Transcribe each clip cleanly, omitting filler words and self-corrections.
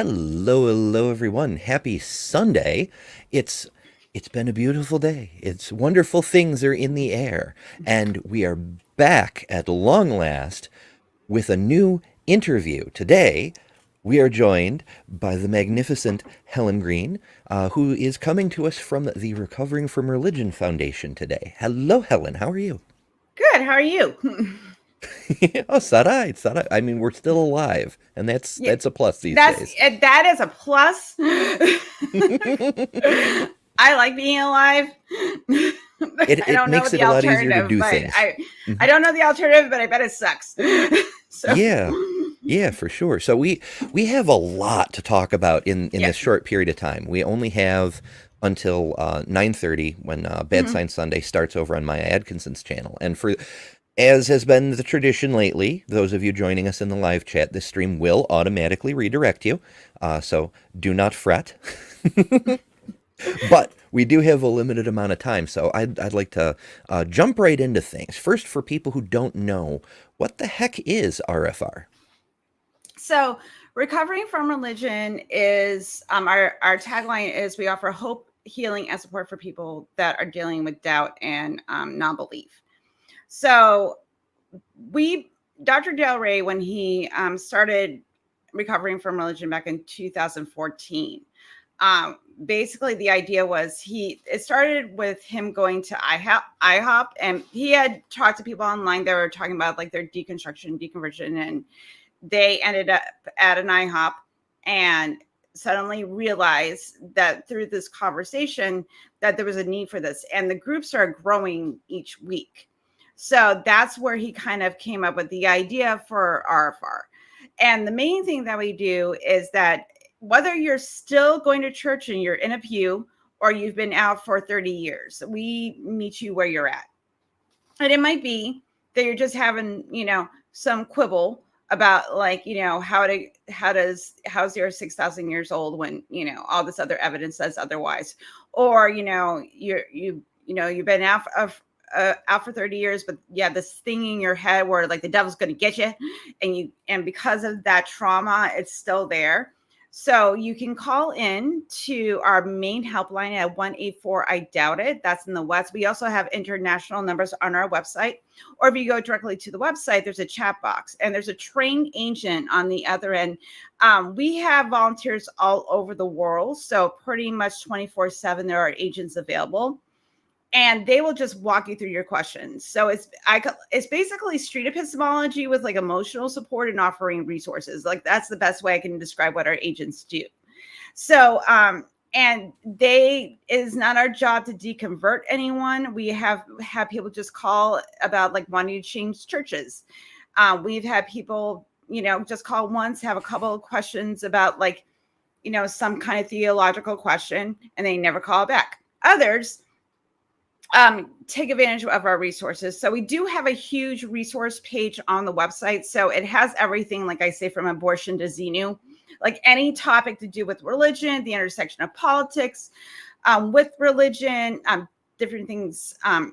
Hello, everyone. Happy Sunday. It's been a beautiful day. It's wonderful things are in the air, and we are back at long last with a new interview. Today, we are joined by the magnificent Helen Greene, who is coming to us from the Recovering from Religion Foundation today. Hello, Helen. How are you? Good. How are you? Oh, Sarai, Sarai. I mean, we're still alive, and that's Yeah, that's a plus these that's days. that is a plus. I like being alive. I It don't know makes what it the a lot easier to alternative, do but things. I Mhm. don't know the alternative, but I bet it sucks. So Yeah, yeah, for sure. So we have a lot to talk about in yeah. this short period of time. We only have until 9:30 when Bad Mhm. Science Sunday starts over on Maya Adkinson's channel. And for as has been the tradition lately, those of you joining us in the live chat, this stream will automatically redirect you. So do not fret. But we do have a limited amount of time, so I'd like to jump right into things. First, for people who don't know, what the heck is RFR? So recovering from religion is our tagline is we offer hope, healing, and support for people that are dealing with doubt and non-belief. So we Dr. Del Rey, when he started recovering from religion back in 2014, basically the idea was it started with him going to IHOP, and he had talked to people online that were talking about like their deconstruction, deconversion, and they ended up at an IHOP and suddenly realized that through this conversation that there was a need for this, and the group started growing each week. So that's where he kind of came up with the idea for RFR. And the main thing that we do is that whether you're still going to church and you're in a pew or you've been out for 30 years, we meet you where you're at. And it might be that you're just having, some quibble about like, how's your 6,000 years old when, all this other evidence says otherwise. Or, you've been out for 30 years, but yeah, this thing in your head where like the devil's going to get you, and because of that trauma, it's still there. So you can call in to our main helpline at 184 I doubt it. That's in the West. We also have international numbers on our website. Or if you go directly to the website, there's a chat box and there's a trained agent on the other end. We have volunteers all over the world. So pretty much 24/7, there are agents available, and they will just walk you through your questions. So it's basically street epistemology with like emotional support and offering resources. Like that's the best way I can describe what our agents do. So and it is not our job to deconvert anyone. We have people just call about like wanting to change churches. We've had people, just call once, have a couple of questions about like, some kind of theological question, and they never call back. Others take advantage of our resources. So we do have a huge resource page on the website. So it has everything, like I say, from abortion to Xenu, like any topic to do with religion, the intersection of politics with religion, different things, on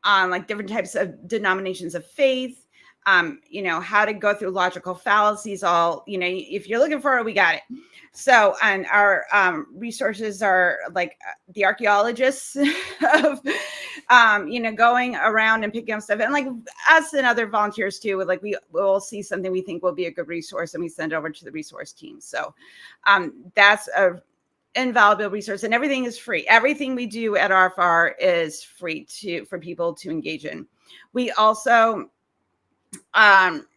like different types of denominations of faith. How to go through logical fallacies. All, if you're looking for it, we got it. So, and our resources are like the archaeologists of, going around and picking up stuff, and like us and other volunteers too. With like we will see something we think will be a good resource, and we send it over to the resource team. So, that's a invaluable resource, and everything is free. Everything we do at RFR is free for people to engage in. We also um,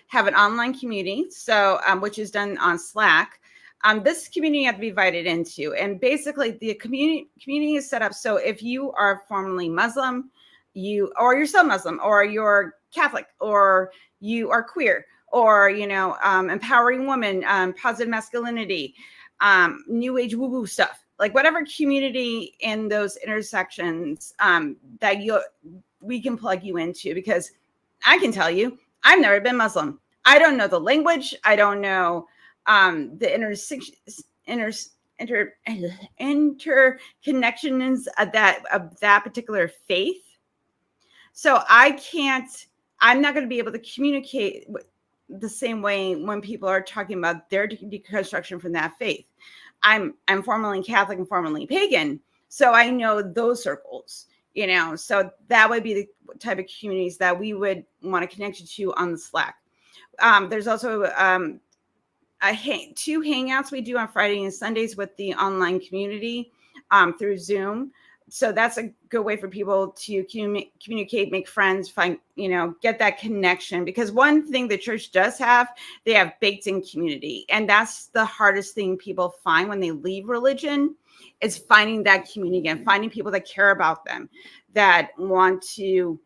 have an online community, so which is done on Slack. This community you have to be invited into, and basically the community is set up so if you are formerly Muslim, you're still Muslim, or you're Catholic, or you are queer, or empowering women, positive masculinity, new age woo woo stuff, like whatever community in those intersections that we can plug you into, because I can tell you, I've never been Muslim. I don't know the language. I don't know the interconnections of that particular faith. So I can't I'm not going to be able to communicate the same way when people are talking about their deconstruction from that faith. I'm formerly Catholic and formerly pagan, so I know those circles, you know. So that would be the type of communities that we would want to connect you to on the Slack. There's also 2 hangouts we do on Friday and Sundays with the online community through Zoom. So that's a good way for people to communicate, make friends, find, you know, get that connection. Because one thing the church does have, they have baked in community. And that's the hardest thing people find when they leave religion, is finding that community and finding people that care about them, that want to,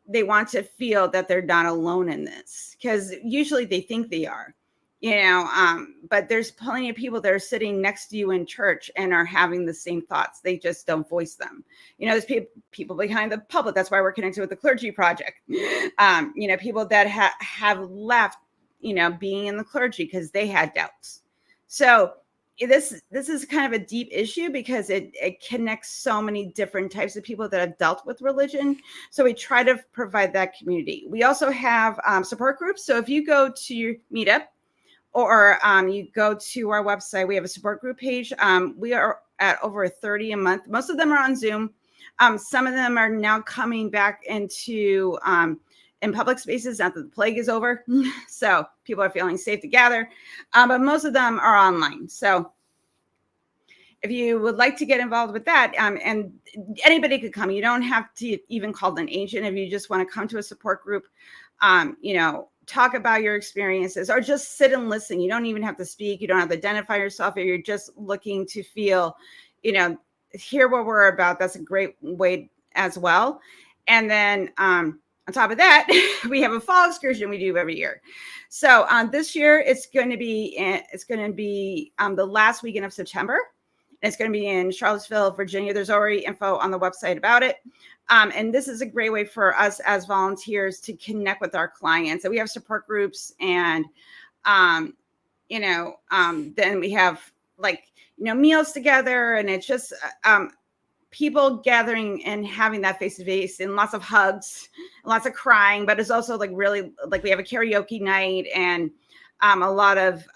they want to feel that they're not alone in this. Because usually they think they are. You know, but there's plenty of people that are sitting next to you in church and are having the same thoughts. They just don't voice them. You know, there's people behind the pulpit. That's why we're connected with the Clergy Project. You know, people that have left, you know, being in the clergy because they had doubts. So this is kind of a deep issue because it connects so many different types of people that have dealt with religion. So we try to provide that community. We also have support groups. So if you go to your Meetup, or you go to our website, we have a support group page. We are at over 30 a month. Most of them are on Zoom. Some of them are now coming back into in public spaces now that the plague is over. So people are feeling safe to gather. But most of them are online. So if you would like to get involved with that, and anybody could come. You don't have to even call an agent. If you just want to come to a support group, you know, talk about your experiences, or just sit and listen. You don't even have to speak. You don't have to identify yourself. If you're just looking to feel, you know, hear what we're about, that's a great way as well. And then on top of that, we have a fall excursion we do every year. So this year it's going to be the last weekend of September. It's going to be in Charlottesville, Virginia. There's already info on the website about it. And this is a great way for us as volunteers to connect with our clients. So we have support groups, and, you know, then we have, like, you know, meals together, and it's just people gathering and having that face-to-face, and lots of hugs, lots of crying, but it's also like really, like, we have a karaoke night, and a lot of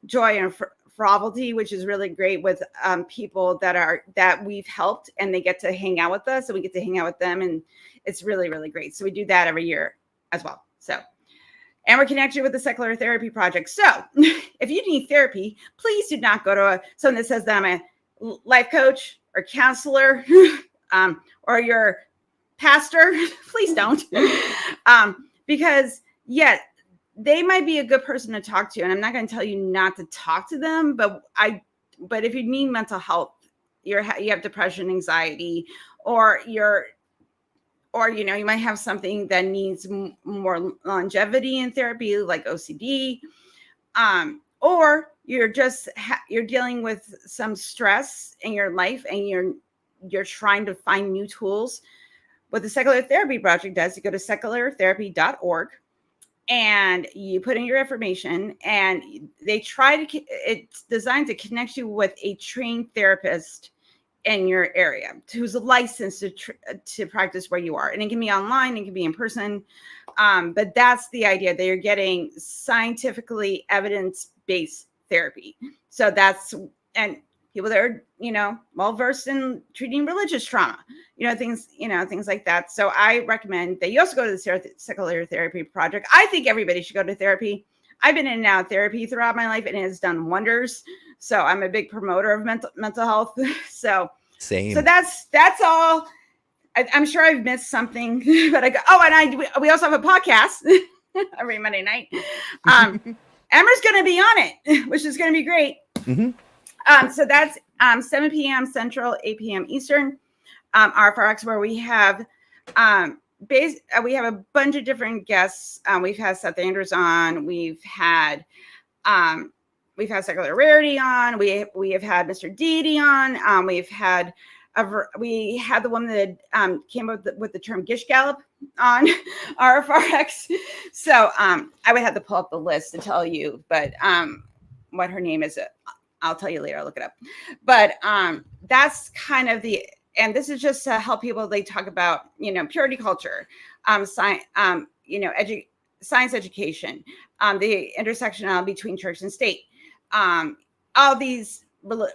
joy and frivolity, which is really great with people that we've helped, and they get to hang out with us, and we get to hang out with them, and it's really, really great. So we do that every year as well. So, and we're connected with the Secular Therapy Project. So if you need therapy, please do not go to someone that says that I'm a life coach or counselor or your pastor. Please don't, because they might be a good person to talk to, and I'm not going to tell you not to talk to them, but if you need mental health, you have depression, anxiety, or you know, you might have something that needs more longevity in therapy, like OCD, or you're just you're dealing with some stress in your life, and you're trying to find new tools. What the Secular Therapy Project does, you go to seculartherapy.org. and you put in your information, and it's designed to connect you with a trained therapist in your area who's licensed to practice where you are. And it can be online, it can be in person. But that's the idea, that you're getting scientifically evidence-based therapy. So and people that are, you know, well-versed in treating religious trauma, things like that. So I recommend that you also go to the Secular Therapy Project. I think everybody should go to therapy. I've been in and out of therapy throughout my life, and it has done wonders. So I'm a big promoter of mental health. So Same. So that's all. I'm sure I've missed something, but we also have a podcast every Monday night. Emma's going to be on it, which is going to be great. Mm-hmm. So that's 7 p.m. Central, 8 p.m. Eastern, RFRX, where we have we have a bunch of different guests. We've had Seth Andrews on. We've had Secular Rarity on. We have had Mr. Deedy on. We had the woman that came up with the term Gish Gallop on RFRX. So I would have to pull up the list to tell you, but what her name is. I'll tell you later. I'll look it up. But that's kind of the and this is just to help people. They talk about, purity culture, science, science education, the intersectionality between church and state, all these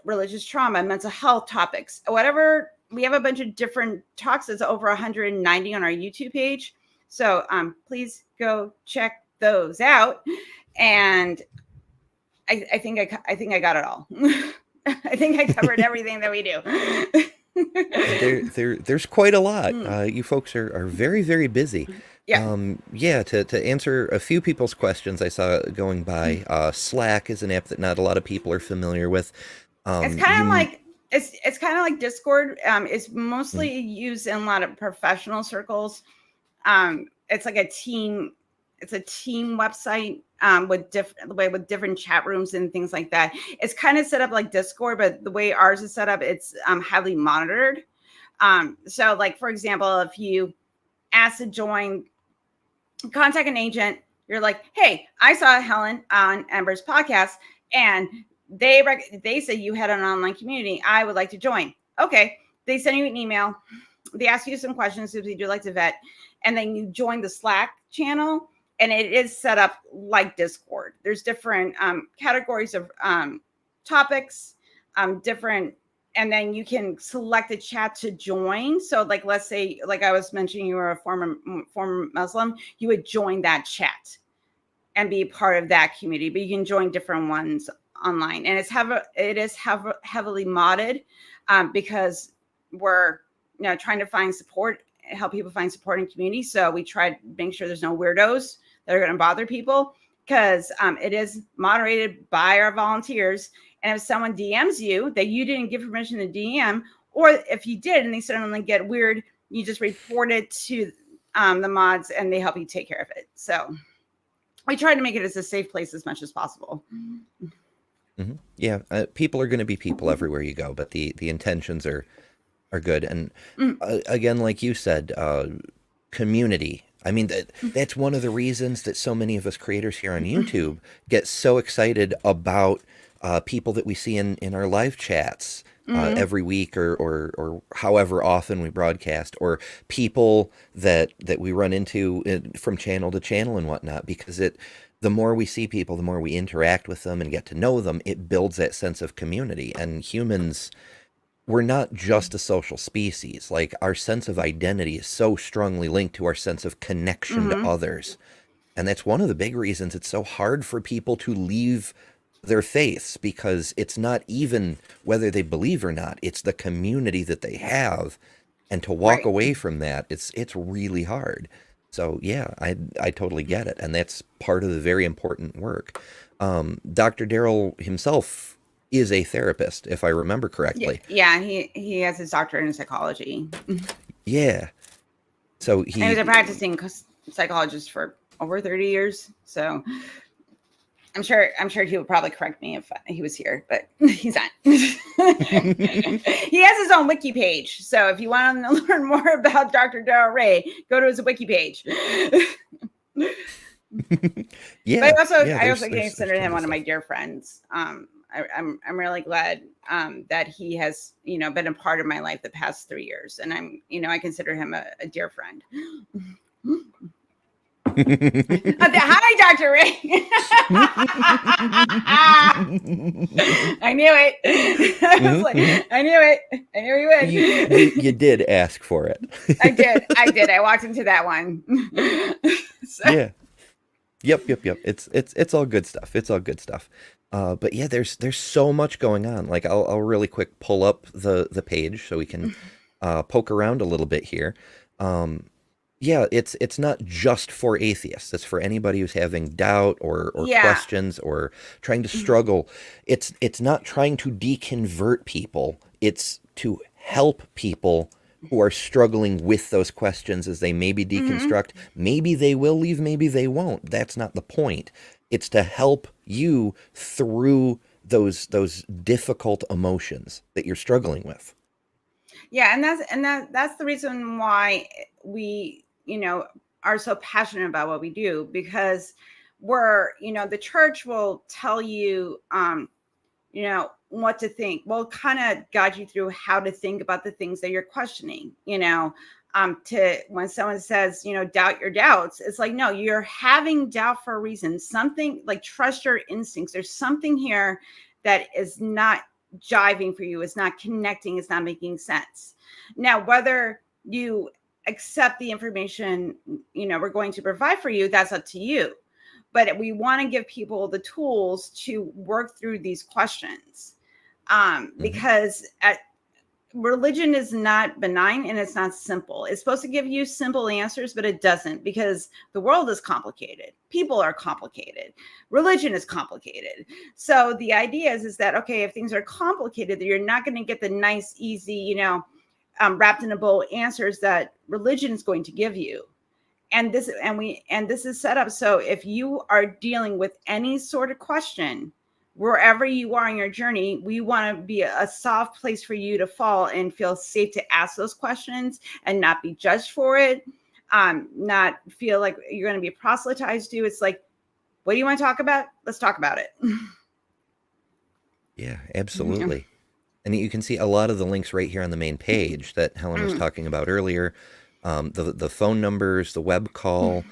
religious trauma, mental health topics, whatever. We have a bunch of different talks. It's over 190 on our YouTube page. So please go check those out. And I think I got it all. I think I covered everything that we do. There's quite a lot. You folks are very, very busy. Yeah. To answer a few people's questions I saw going by, Slack is an app that not a lot of people are familiar with. It's kind of like it's kind of like Discord. It's mostly used in a lot of professional circles. It's like a team website with different chat rooms and things like that. It's kind of set up like Discord, but the way ours is set up, it's highly monitored. So like, for example, if you ask to join, contact an agent, you're like, hey, I saw Helen on Ember's podcast and they say you had an online community. I would like to join. Okay. They send you an email. They ask you some questions if you do like to vet, and then you join the Slack channel, and it is set up like Discord. There's different categories of topics, different, and then you can select a chat to join. So like, let's say, like I was mentioning, you were a former Muslim, you would join that chat and be part of that community, but you can join different ones online. And it is heavily modded because we're trying to find support, help people find support in community. So we try to make sure there's no weirdos that are going to bother people, because it is moderated by our volunteers. And if someone DMs you that you didn't give permission to DM, or if you did and they suddenly get weird, you just report it to the mods and they help you take care of it. So we try to make it as a safe place as much as possible. Mm-hmm. Yeah, people are going to be people everywhere you go, but the intentions are good. And again, like you said, community. I mean, that's one of the reasons that so many of us creators here on YouTube get so excited about people that we see in our live chats every week or however often we broadcast, or people that we run into from channel to channel and whatnot, because the more we see people, the more we interact with them and get to know them, it builds that sense of community. And humans, we're not just a social species. Like, our sense of identity is so strongly linked to our sense of connection to others. And that's one of the big reasons it's so hard for people to leave their faiths, because it's not even whether they believe or not, it's the community that they have. And to walk away from that, it's really hard. So yeah, I totally get it. And that's part of the very important work. Dr. Darrell himself is a therapist, if I remember correctly. Yeah, he has his doctorate in psychology. Yeah. So he was a practicing psychologist for over 30 years. So I'm sure he would probably correct me if he was here, but he's not. He has his own wiki page. So if you want to learn more about Dr. Darrell Ray, go to his wiki page. Yeah. But I also consider him one of my dear friends. I'm really glad that he has, been a part of my life the past 3 years. And I consider him a dear friend. Hi, Dr. Ray. I knew it. I knew it. I knew you would. You did ask for it. I did. I walked into that one. So. Yeah. Yep. It's all good stuff. It's all good stuff. But yeah, there's so much going on. Like, I'll really quick pull up the page so we can poke around a little bit here. Yeah, it's not just for atheists. It's for anybody who's having doubt or questions or trying to struggle. It's not trying to deconvert people. It's to help people who are struggling with those questions as they maybe deconstruct. Maybe they will leave, maybe they won't. That's not the point. It's to help you through those difficult emotions that you're struggling with. Yeah, and that's the reason why we, are so passionate about what we do, because we're, the church will tell you, you know, what to think. We'll kind of guide you through how to think about the things that you're questioning, you know, to when someone says, you know, doubt your doubts, it's like, no, you're having doubt for a reason. Something like trust your instincts. There's something here that is not jiving for you. It's not connecting. It's not making sense. Now, whether you accept the information, you know, we're going to provide for you, that's up to you. But we want to give people the tools to work through these questions, because religion is not benign and it's not simple. It's supposed to give you simple answers, but it doesn't, because the world is complicated. People are complicated. Religion is complicated. So the idea is that, okay, if things are complicated, you're not going to get the nice, easy, you know, wrapped in a bow answers that religion is going to give you. And this is set up so if you are dealing with any sort of question, wherever you are in your journey, we want to be a soft place for you to fall and feel safe to ask those questions and not be judged for it, not feel like you're going to be proselytized to. It's like, what do you want to talk about? Let's talk about it. Yeah, absolutely. And you can see a lot of the links right here on the main page that Helen was talking about earlier. The phone numbers, the web call,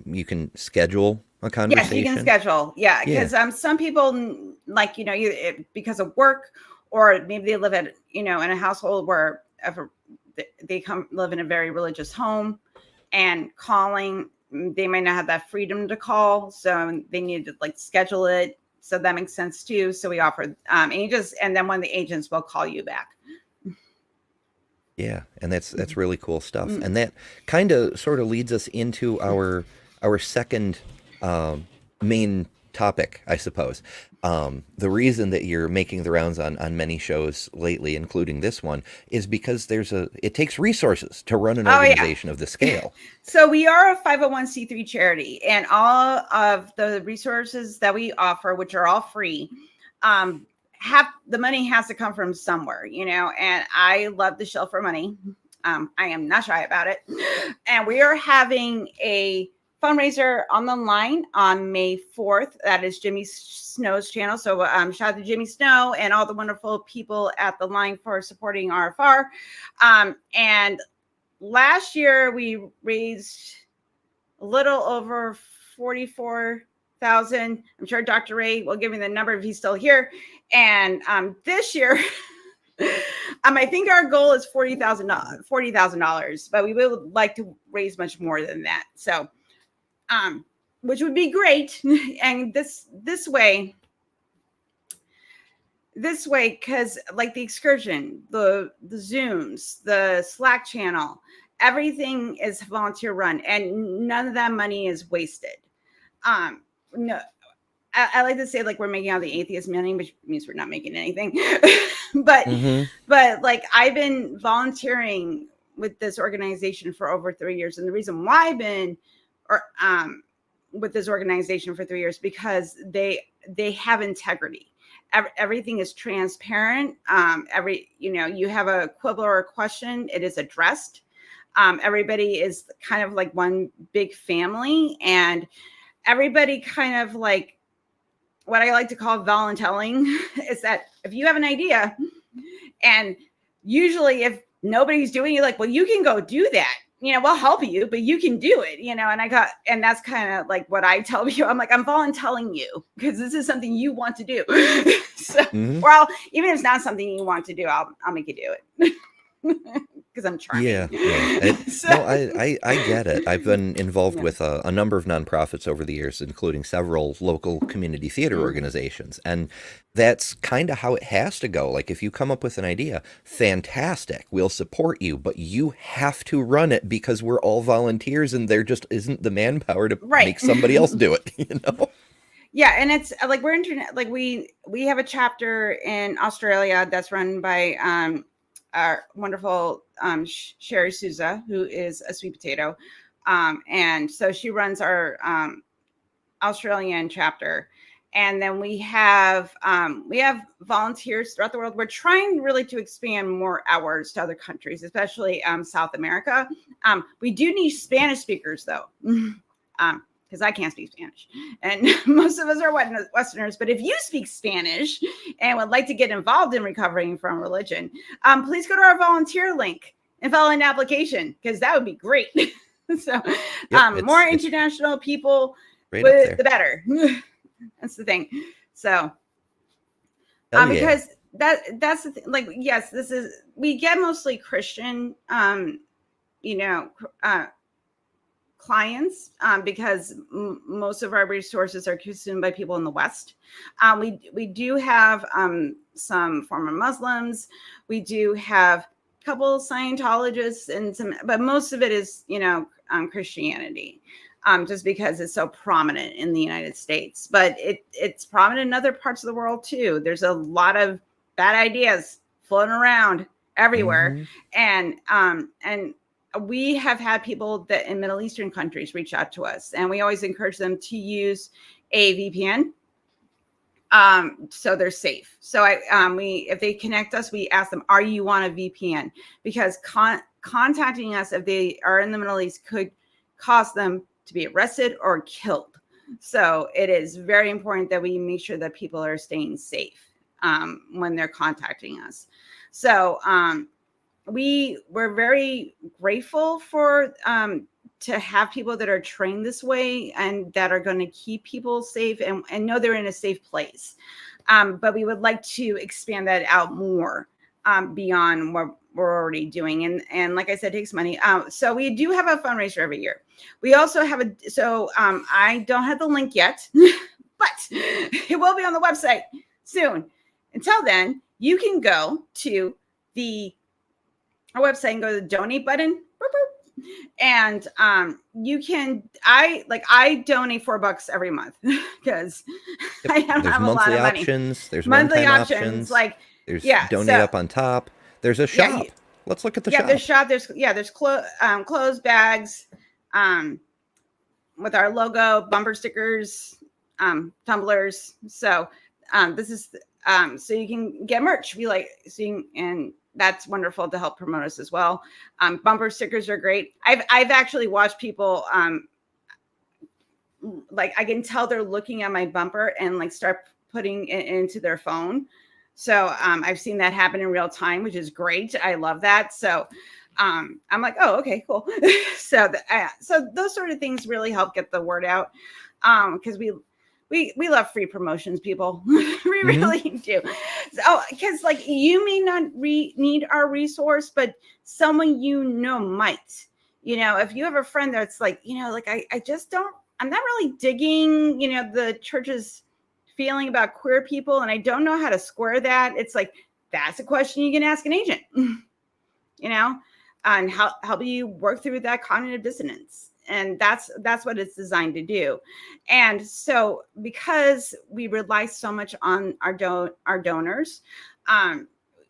you can schedule a conversation. Yes, you can schedule. Yeah, because some people, like, you know, because of work, or maybe they live at, you know, in a household where they live in a very religious home, and calling, they might not have that freedom to call, so they need to like schedule it. So that makes sense too. So we offer agents, and then one of the agents will call you back. Yeah, and that's really cool stuff. And that kind of sort of leads us into our second main topic, I suppose. The reason that you're making the rounds on many shows lately, including this one, is because it takes resources to run an organization of this scale. So we are a 501c3 charity, and all of the resources that we offer, which are all free, the money has to come from somewhere, you know, and I love to shell for money. I am not shy about it. And we are having a fundraiser on the line on May 4th. That is Jimmy Snow's channel. So shout out to Jimmy Snow and all the wonderful people at the line for supporting RFR. And last year we raised a little over 44,000. I'm sure Dr. Ray will give me the number if he's still here. And this year, I think our goal is $40,000, but we would like to raise much more than that. So, which would be great. And this way, because like the excursion, the Zooms, the Slack channel, everything is volunteer run, and none of that money is wasted. No, I like to say like we're making all the atheist money, which means we're not making anything. but like I've been volunteering with this organization for over 3 years, and the reason why I've been with this organization for 3 years, because they have integrity. Everything is transparent. You have a quibble or a question, it is addressed. Everybody is kind of like one big family, and everybody kind of like what I like to call voluntelling is that if you have an idea, and usually if nobody's doing it, like, well, you can go do that. You know, we'll help you, but you can do it, you know, and that's kind of like what I tell you. I'm like, I'm voluntelling you because this is something you want to do. So, well, even if it's not something you want to do, I'll make you do it. Because I'm charming. Yeah. No, I get it. I've been involved with a number of nonprofits over the years, including several local community theater organizations. And that's kind of how it has to go. Like if you come up with an idea, fantastic, we'll support you, but you have to run it because we're all volunteers and there just isn't the manpower to make somebody else do it, you know? Yeah, and it's like we have a chapter in Australia that's run by our wonderful Sherry Souza, who is a sweet potato. And so she runs our Australian chapter. And then we have volunteers throughout the world. We're trying really to expand more hours to other countries, especially South America. We do need Spanish speakers though, because because I can't speak Spanish, and most of us are Westerners. But if you speak Spanish and would like to get involved in recovering from religion, please go to our volunteer link and fill in an application, because that would be great. So more international people, the better. That's the thing. So because that's the thing. Like, yes, we get mostly Christian clients, because most of our resources are consumed by people in the West. We do have some former Muslims. We do have a couple of Scientologists and but most of it is, Christianity, just because it's so prominent in the United States. But it's prominent in other parts of the world too. There's a lot of bad ideas floating around everywhere, and we have had people that in Middle Eastern countries reach out to us, and we always encourage them to use a VPN, so they're safe. So if they connect us, we ask them, are you on a VPN? Because contacting us if they are in the Middle East could cause them to be arrested or killed. So it is very important that we make sure that people are staying safe when they're contacting us. So we're very grateful for to have people that are trained this way and that are going to keep people safe and know they're in a safe place. But we would like to expand that out more beyond what we're already doing. And like I said, it takes money. So we do have a fundraiser every year. We also have I don't have the link yet, but it will be on the website soon. Until then, you can go to our website and go to the donate button, and you can. I donate $4 every month because I don't have a lot of money. There's monthly options. Like there's donate up on top. There's a shop. Let's look at the shop. There's shop. There's clothes, bags, with our logo, bumper stickers, tumblers. So this is so you can get merch. And that's wonderful to help promote us as well. Bumper stickers are great. I've actually watched people I can tell they're looking at my bumper and start putting it into their phone. So I've seen that happen in real time, which is great. I love that. So I'm like, oh, okay, cool. So those sort of things really help get the word out, because we love free promotions, people. We really do. So, because you may not need our resource, but someone might. If you have a friend that's I just don't. I'm not really digging, the church's feeling about queer people, and I don't know how to square that. It's that's a question you can ask an agent, and help you work through that cognitive dissonance. And that's what it's designed to do. And so because we rely so much on our donors,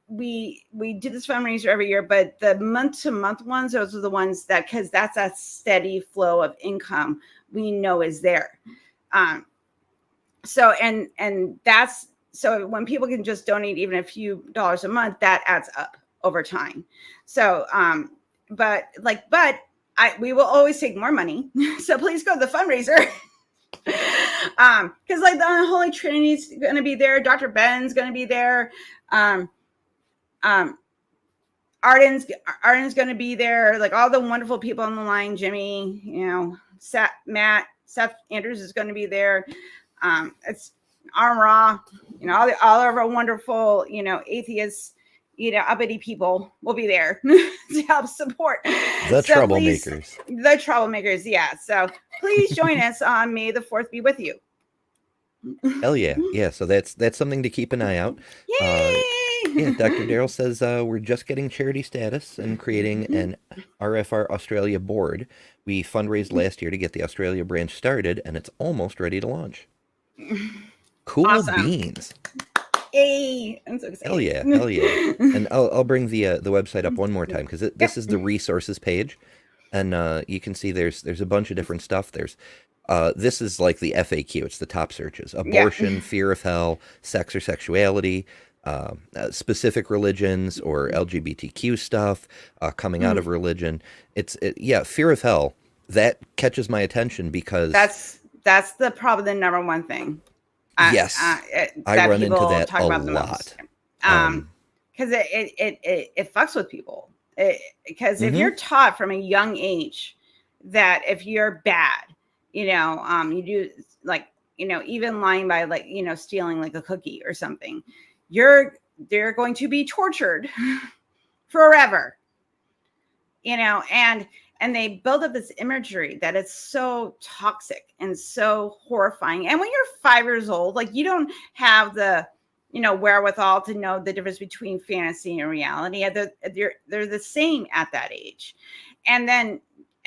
we do this fundraiser every year, but the month-to-month ones, those are the ones because that's a steady flow of income we know is there. So when people can just donate even a few dollars a month, that adds up over time. So, we will always take more money. So please go to the fundraiser. Because the Unholy Trinity's going to be there. Dr. Ben's going to be there. Arden's going to be there. All the wonderful people on the line. Jimmy, Matt, Seth Andrews is going to be there. It's Arm Raw. All of our wonderful, atheists, uppity people will be there to help support the troublemakers. Yeah. So please join us on May the 4th be with you. Hell yeah. Yeah. So that's something to keep an eye out. Yay! Dr. Darrell says we're just getting charity status and creating an RFR Australia board. We fundraised last year to get the Australia branch started, and it's almost ready to launch. Cool Awesome. Beans. Yay! I'm so excited. Hell yeah. And I'll bring the website up one more time, because this is the resources page, and you can see there's a bunch of different stuff. There's this is like the FAQ. It's the top searches: abortion, fear of hell, sex or sexuality, specific religions or LGBTQ stuff, coming out of religion. Fear of hell that catches my attention because That's probably the number one thing yes, I that run into people that talk a about the most. lot. Um, Because it fucks with people. Because if mhm. you're taught from a young age that if you're bad, you do like, even lying by like, stealing like a cookie or something, they're going to be tortured forever, and they build up this imagery that it's so toxic and so horrifying. And when you're 5 years old, like, you don't have the wherewithal to know the difference between fantasy and reality. They're the same at that age. And then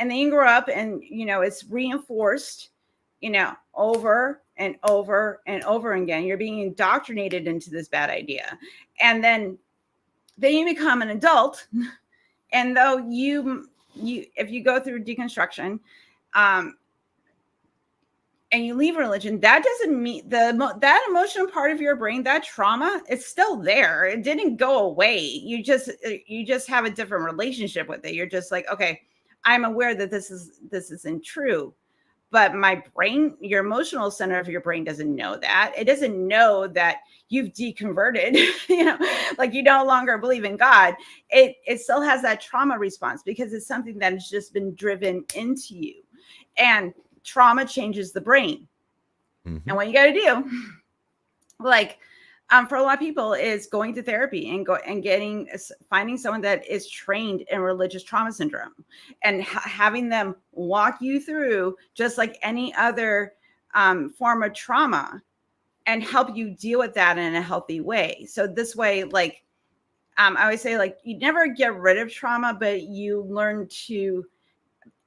you grow up, and it's reinforced, over and over and over again. You're being indoctrinated into this bad idea. And then you become an adult. And though you if you go through deconstruction, and you leave religion, that doesn't mean that emotional part of your brain, that trauma, it's still there. It didn't go away. You just have a different relationship with it. You're just like, okay, I'm aware that this isn't true, but my brain, your emotional center of your brain, doesn't know that. It doesn't know that you've deconverted, like you no longer believe in God. It still has that trauma response because it's something that has just been driven into you. And trauma changes the brain. Mhm. And what you got to do, like, for a lot of people, is going to therapy and finding someone that is trained in religious trauma syndrome, and having them walk you through just like any other form of trauma, and help you deal with that in a healthy way. So this way, like, I always say, like, you never get rid of trauma, but you learn to,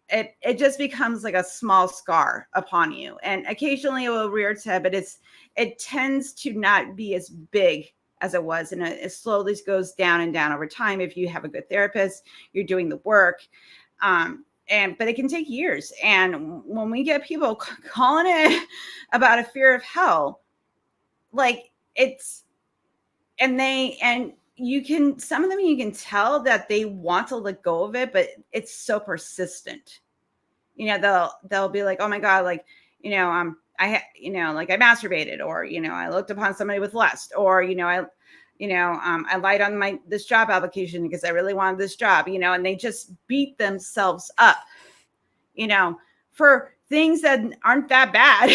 it just becomes like a small scar upon you, and occasionally it will rear its head, but it tends to not be as big as it was, and it slowly goes down and down over time. If you have a good therapist, you're doing the work, but it can take years. And when we get people calling it about a fear of hell, like, some of them, you can tell that they want to let go of it, but it's so persistent. They'll be like, oh my God, like, like I masturbated, or, I looked upon somebody with lust, or, I lied on this job application because I really wanted this job, and they just beat themselves up, for things that aren't that bad,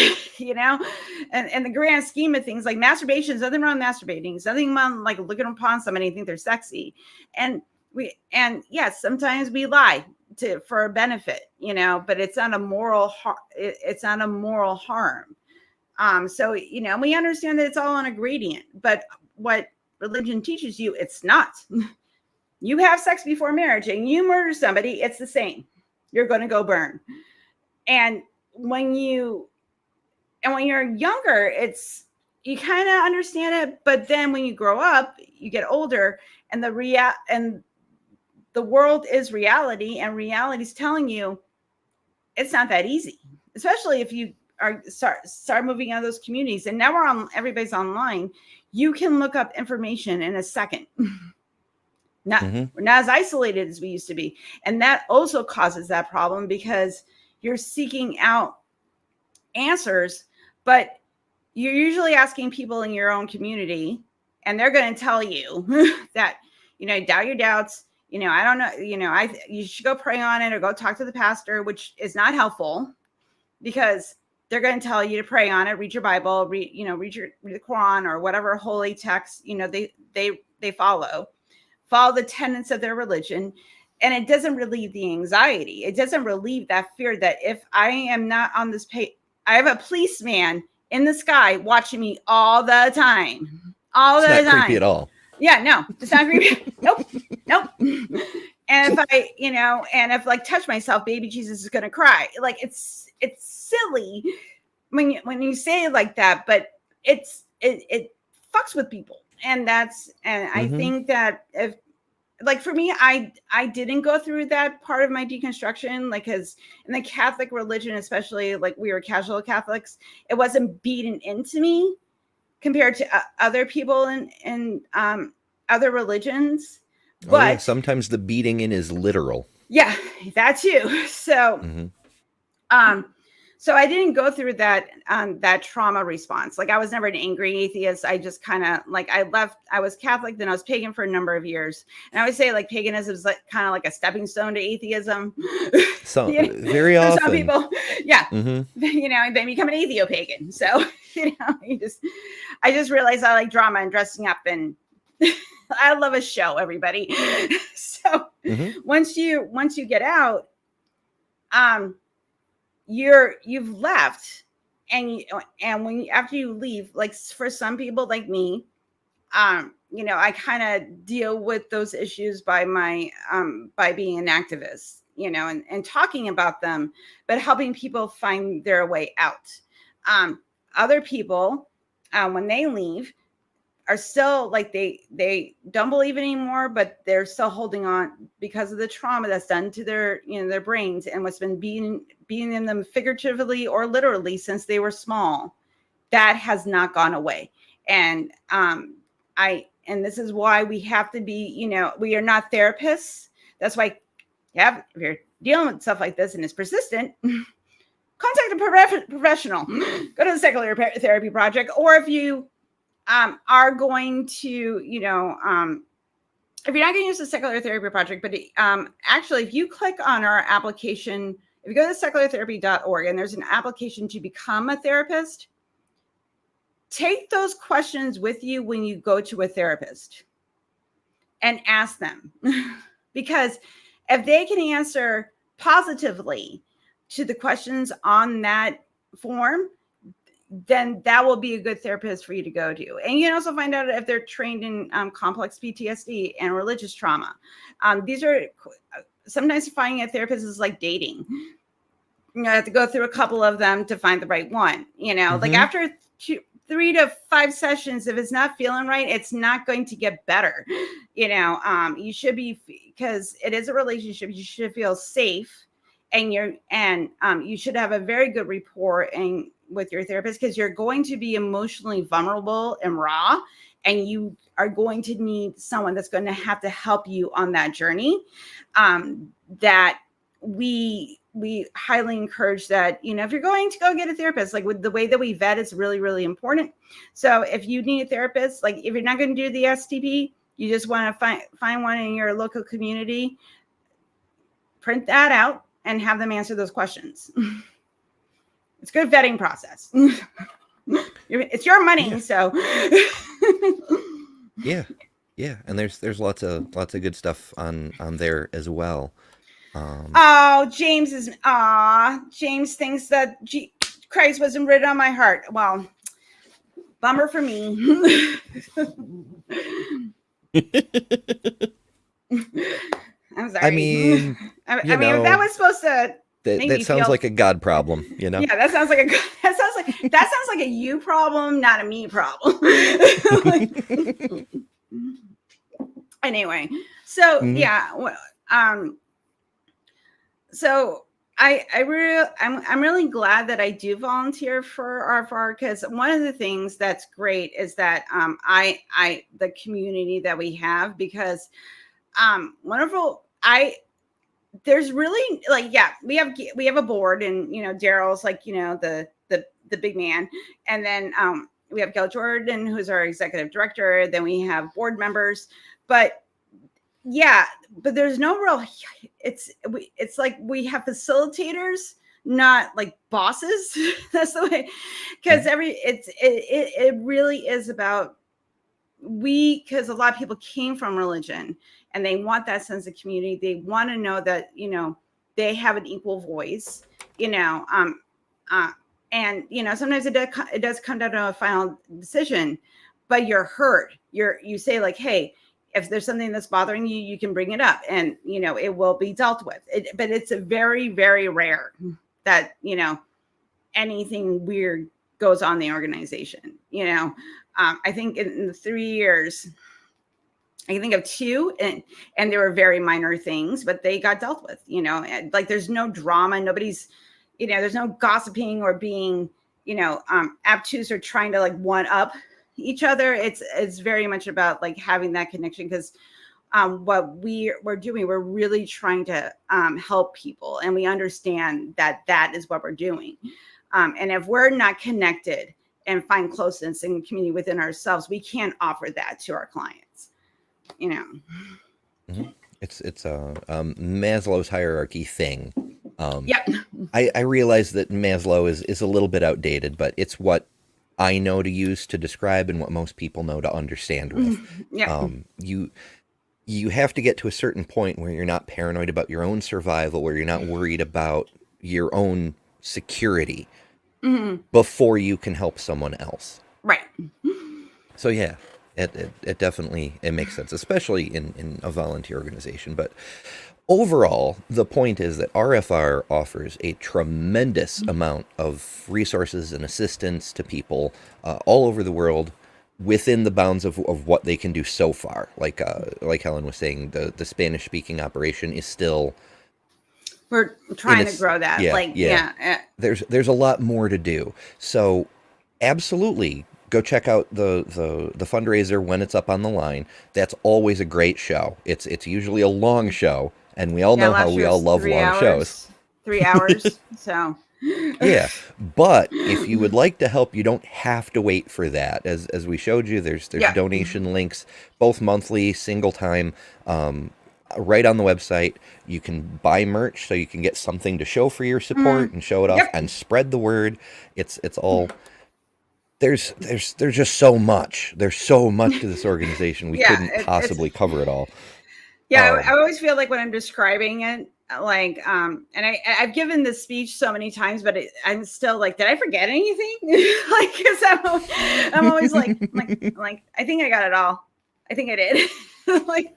and the grand scheme of things. Like, masturbation, there's nothing wrong with masturbating. There's nothing wrong, like, looking upon somebody and think they're sexy. And yes, sometimes we lie for a benefit, but it's not a moral it's not a moral harm. So, we understand that it's all on a gradient, but what religion teaches you, it's not. You have sex before marriage and you murder somebody, it's the same. You're going to go burn. And when you're younger, you kind of understand it, but then when you grow up, you get older, and the world is reality, and reality is telling you it's not that easy, especially if you start moving out of those communities. And now everybody's online. You can look up information in a second. We're not as isolated as we used to be. And that also causes that problem, because you're seeking out answers, but you're usually asking people in your own community, and they're going to tell you that, doubt your doubts. I don't know, you should go pray on it or go talk to the pastor, which is not helpful, because they're going to tell you to pray on it, read your Bible, read the Quran or whatever holy text, they follow the tenets of their religion. And it doesn't relieve the anxiety. It doesn't relieve that fear that if I am not on this page, I have a policeman in the sky watching me all the time. It's not creepy at all. Yeah, no, it's not creepy. Nope. And if like touch myself, baby Jesus is gonna cry. Like, it's silly when you say it like that, but it fucks with people. And I think that if, like, for me, I didn't go through that part of my deconstruction, like, because in the Catholic religion, especially, like, we were casual Catholics, it wasn't beaten into me compared to other people in other religions. But sometimes the beating in is literal. yeah, that too. So So I didn't go through that that trauma response. Like I was never an angry atheist. I just kind of like I was Catholic, then I was pagan for a number of years. And I would say like paganism is like kind of like a stepping stone to atheism. So You know, very for often. some people, yeah, Mm-hmm. you know, they become an atheo-pagan. So you know, I just realized I like drama and dressing up, and I love a show, everybody. So Mm-hmm. once you get out, you've left, and when after you leave, like for some people like me, you know, I kind of deal with those issues by being an activist, you know, and talking about them, but helping people find their way out. Other people, when they leave, are still like they don't believe anymore, but they're still holding on because of the trauma that's done to their, you know, their brains and what's been being in them figuratively or literally since they were small. That has not gone away. And and this is why we have to be, you know, we are not therapists. That's why if you're dealing with stuff like this and it's persistent, contact a professional. Go to the Secular Therapy Project, or if you are going to, you know, if you're not going to use the Secular Therapy Project, but actually, if you click on our application, if you go to seculartherapy.org and there's an application to become a therapist, take those questions with you when you go to a therapist and ask them. Because if they can answer positively to the questions on that form, then that will be a good therapist for you to go to. And you can also find out if they're trained in complex PTSD and religious trauma. These are sometimes finding a therapist is like dating. You have to go through a couple of them to find the right one. You know, like after 3 to 5 sessions, if it's not feeling right, it's not going to get better. You know, you should be, because it is a relationship, you should feel safe, and you should have a very good rapport with your therapist, because you're going to be emotionally vulnerable and raw, and you are going to need someone that's going to have to help you on that journey. That we highly encourage that, you know, if you're going to go get a therapist, like with the way that we vet is really, really important. So if you need a therapist, like if you're not going to do the STP, you just want to find one in your local community, print that out and have them answer those questions. It's a good vetting process. It's your money, Yeah. so yeah, and there's lots of good stuff on there as well. James thinks that Christ wasn't written on my heart. Well, bummer for me. I'm sorry. I mean, I mean, if that was supposed to that sounds like a God problem, you know? Yeah, that sounds like a you problem, not a me problem. Anyway, so yeah, so I'm really glad that I do volunteer for RFR, because one of the things that's great is that the community that we have, because there's really, like, yeah, we have a board, and you know, Daryl's like, you know, the big man, and then we have Gail Jordan, who's our executive director, then we have board members, but there's no real, it's like we have facilitators, not like bosses. That's the way, because it really is about, because a lot of people came from religion and they want that sense of community. They want to know that, you know, they have an equal voice, you know, and, you know, sometimes it does come down to a final decision, but you're heard. You say like, hey, if there's something that's bothering you, you can bring it up, and, you know, it will be dealt with. But it's a very, very rare that, you know, anything weird goes on in the organization. You know, I think in the 3 years, I can think of 2, and there were very minor things, but they got dealt with, you know, and like there's no drama. Nobody's, you know, there's no gossiping or being, you know, obtuse or trying to like one up each other. It's very much about like having that connection, because what we're doing, we're really trying to help people, and we understand that is what we're doing. And if we're not connected and find closeness and community within ourselves, we can't offer that to our clients. Mm-hmm. It's a Maslow's hierarchy thing. Yep. I realize that Maslow is a little bit outdated, but it's what I know to use to describe and what most people know to understand with. Yeah. You have to get to a certain point where you're not paranoid about your own survival, where you're not worried about your own security before you can help someone else. Right. So yeah, it definitely, it makes sense, especially in a volunteer organization. But overall, the point is that RFR offers a tremendous amount of resources and assistance to people all over the world within the bounds of what they can do so far. Like Helen was saying, the Spanish-speaking operation is still... We're trying to grow that. Yeah. There's a lot more to do. So absolutely go check out the fundraiser when it's up on the line. That's always a great show. It's usually a long show, and we all know how we all love long shows. 3 hours. So yeah, but if you would like to help, you don't have to wait for that. As we showed you, there's donation links, both monthly, single time, right on the website. You can buy merch, so you can get something to show for your support and show it off and spread the word. It's all... There's just so much. There's so much to this organization. We couldn't possibly cover it all. Yeah, I always feel like when I'm describing it, like, and I've given this speech so many times, but I'm still like, did I forget anything? Like, because I'm always like, I think I got it all. I think I did. Like,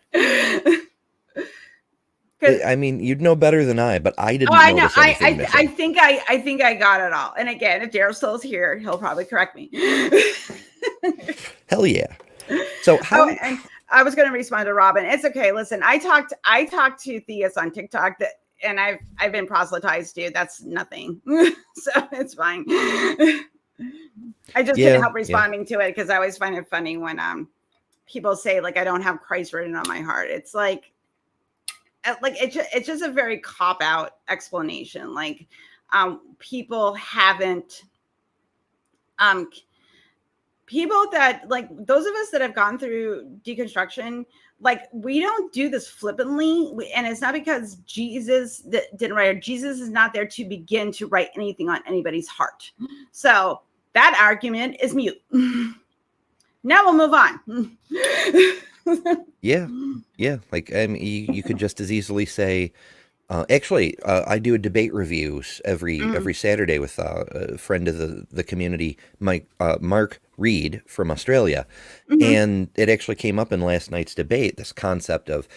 I mean, you'd know better than I, but I didn't notice anything missing. I think I got it all. And again, if Daryl still is here, he'll probably correct me. Hell yeah. So how? And I was going to respond to Robin. It's okay. Listen, I talked to theists on TikTok and I've been proselytized, dude. That's nothing. So it's fine. I just couldn't help responding to it because I always find it funny when people say like I don't have Christ written on my heart. It's like it's just a very cop-out explanation. Like people haven't people that, like, those of us that have gone through deconstruction, like, we don't do this flippantly, and it's not because Jesus didn't write it. Jesus is not there to begin to write anything on anybody's heart. So that argument is mute. Now we'll move on. Yeah. Like, I mean, you could just as easily say, actually, I do a debate reviews every Saturday with a friend of the community, Mark Reed from Australia, and it actually came up in last night's debate. This concept of,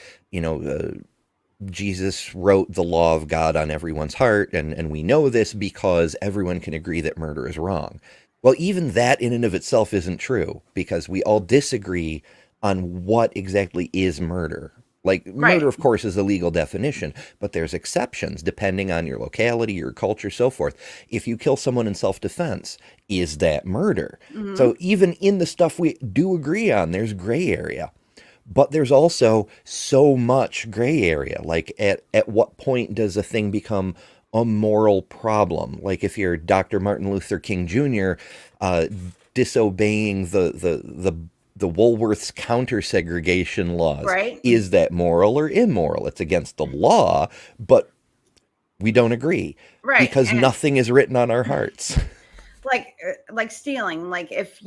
Jesus wrote the law of God on everyone's heart, and we know this because everyone can agree that murder is wrong. Well, even that in and of itself isn't true, because we all disagree on what exactly is murder. Like, murder, of course, is a legal definition, but there's exceptions depending on your locality, your culture, so forth. If you kill someone in self-defense, is that murder? So even in the stuff we do agree on, there's gray area. But there's also so much gray area. Like, at what point does a thing become a moral problem? Like, if you're Dr. Martin Luther King Jr. Disobeying the Woolworth's counter-segregation laws. Right. Is that moral or immoral? It's against the law, but we don't agree. Right. Because nothing is written on our hearts. Like stealing. Like, if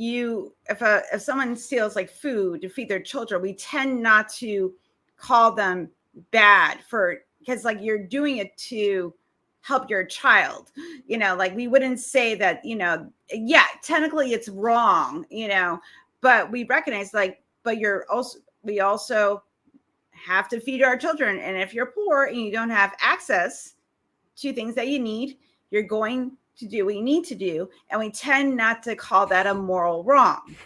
someone steals, like, food to feed their children, we tend not to call them bad because, like, you're doing it to help your child. Like, we wouldn't say that, technically it's wrong, but we recognize, like, but we also have to feed our children. And if you're poor and you don't have access to things that you need, you're going to do what you need to do. And we tend not to call that a moral wrong,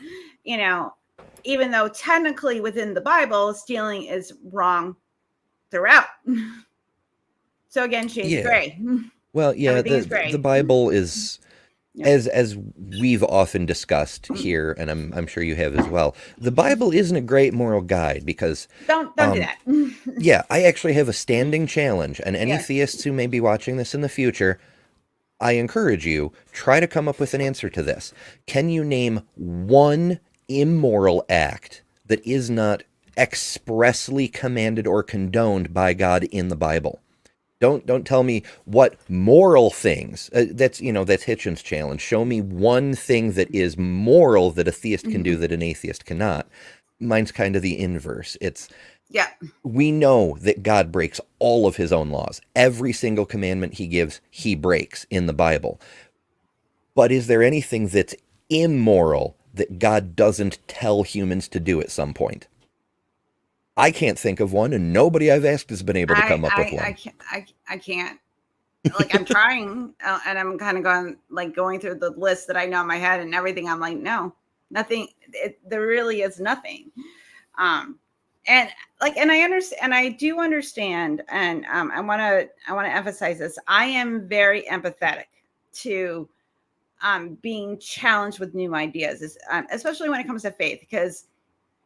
even though technically within the Bible, stealing is wrong throughout. So again, shades gray. Well, yeah, the Bible is Yeah. as we've often discussed here, and I'm sure you have as well, the Bible isn't a great moral guide because, Don't do that. yeah, I actually have a standing challenge, and any Yeah. theists who may be watching this in the future, I encourage you, try to come up with an answer to this. Can you name one immoral act that is not expressly commanded or condoned by God in the Bible? Don't tell me what moral things. That's that's Hitchens' challenge. Show me one thing that is moral that a theist can do that an atheist cannot. Mine's kind of the inverse. It's Yeah. we know that God breaks all of his own laws. Every single commandment he gives, he breaks in the Bible. But is there anything that's immoral that God doesn't tell humans to do at some point? I can't think of one, and nobody I've asked has been able to come up with one. I can't. Like, I'm trying, and I'm kind of going through the list that I know in my head and everything. I'm like, no, nothing. There really is nothing. And I understand, and I do understand, and I want to emphasize this. I am very empathetic to being challenged with new ideas, especially when it comes to faith, because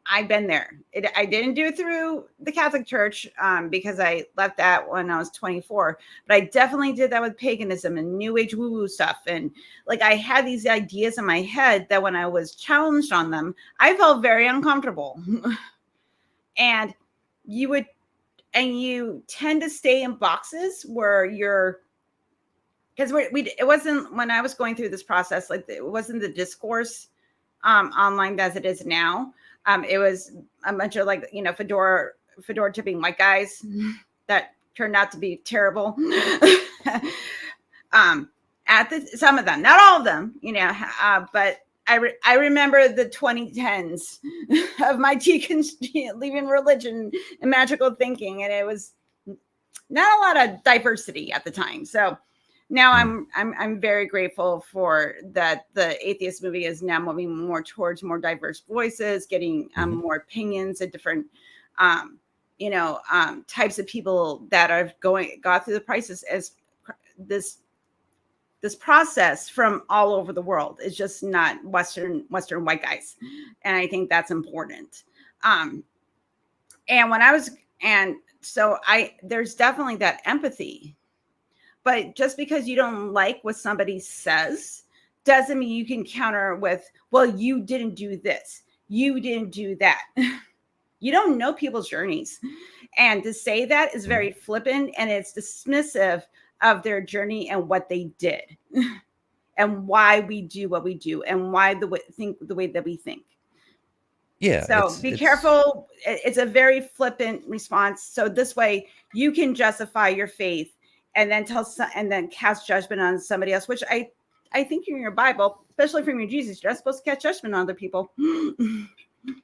I've been there. I didn't do it through the Catholic Church because I left that when I was 24, but I definitely did that with paganism and New Age woo-woo stuff. And like, I had these ideas in my head that when I was challenged on them, I felt very uncomfortable. And you tend to stay in boxes where you're, because it wasn't, when I was going through this process, like, it wasn't the discourse online as it is now. It was a bunch of, like, fedora tipping white guys that turned out to be terrible. Some of them, not all of them, but I remember the 2010s of my leaving religion and magical thinking, and it was not a lot of diversity at the time. So now I'm very grateful for that. The Atheist movie is now moving more towards more diverse voices, getting more opinions and different types of people that are got through the crisis as this process from all over the world. It's just not Western white guys. And I think that's important. There's definitely that empathy, but just because you don't like what somebody says doesn't mean you can counter with, well, you didn't do this, you didn't do that. You don't know people's journeys. And to say that is very flippant, and it's dismissive of their journey and what they did and why we do what we do and why the way that we think. Yeah. So be careful. It's a very flippant response. So this way you can justify your faith and then cast judgment on somebody else, which I think in your Bible, especially from your Jesus, you're not supposed to cast judgment on other people.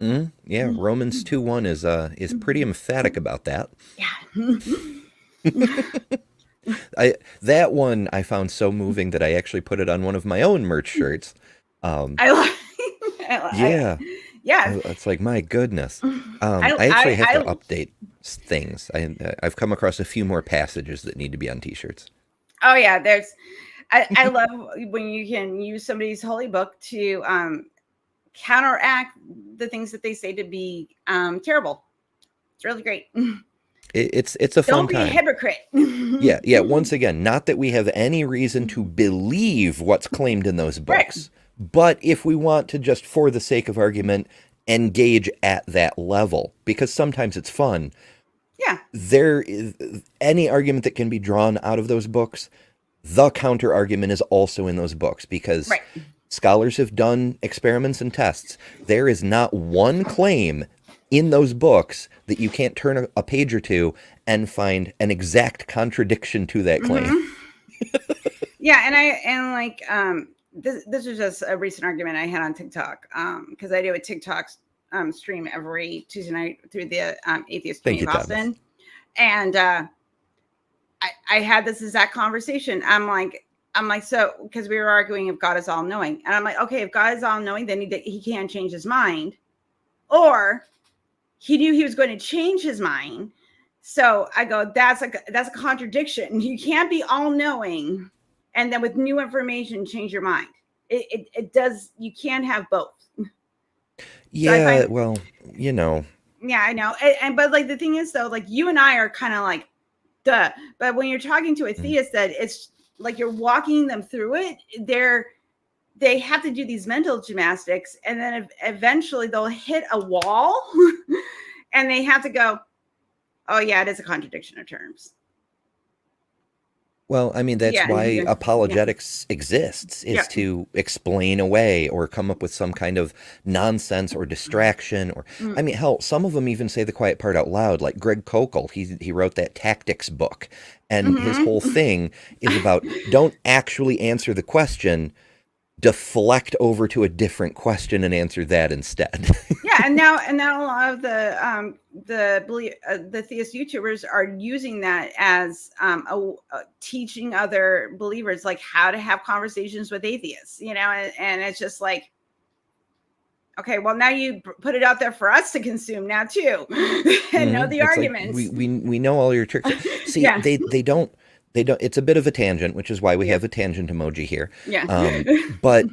Yeah, Romans 2:1 is pretty emphatic about that. Yeah. That one I found so moving that I actually put it on one of my own merch shirts. Yeah. It's like, my goodness. I actually have to update things. I've come across a few more passages that need to be on t-shirts. Oh yeah, I love when you can use somebody's holy book to counteract the things that they say to be terrible. It's really great. It's a fun time. Don't be a hypocrite. Yeah. Once again, not that we have any reason to believe what's claimed in those books, but if we want to, just for the sake of argument, engage at that level, because sometimes it's fun. Yeah. There is any argument that can be drawn out of those books. The counter argument is also in those books, because scholars have done experiments and tests. There is not one claim in those books that you can't turn a page or two and find an exact contradiction to that claim. Yeah, this is just a recent argument I had on TikTok, because I do a TikTok stream every Tuesday night through the Atheist Stream in Boston. And I had this exact conversation. I'm like, so, because we were arguing if God is all knowing, and I'm like, okay, if God is all knowing, then he can't change his mind, or he knew he was going to change his mind. So I go, that's a contradiction. You can't be all knowing and then with new information change your mind. It does. You can't have both. Yeah, so I find, well, you know. Yeah, I know. But like the thing is though, like you and I are kind of like, duh. But when you're talking to a theist, that it's like you're walking them through it. They have to do these mental gymnastics, and then eventually they'll hit a wall, and they have to go, oh yeah, it is a contradiction of terms. Well, I mean, that's why apologetics exists, is to explain away or come up with some kind of nonsense or distraction. Or, I mean, hell, some of them even say the quiet part out loud, like Greg Koukl. He wrote that tactics book, and his whole thing is about don't actually answer the question, deflect over to a different question and answer that instead. Yeah, and now a lot of the theist YouTubers are using that as teaching other believers like how to have conversations with atheists, you know, and it's just like, okay, well now you put it out there for us to consume now too, and know the arguments. Like we know all your tricks. See, they don't. It's a bit of a tangent, which is why we have a tangent emoji here. Yeah. But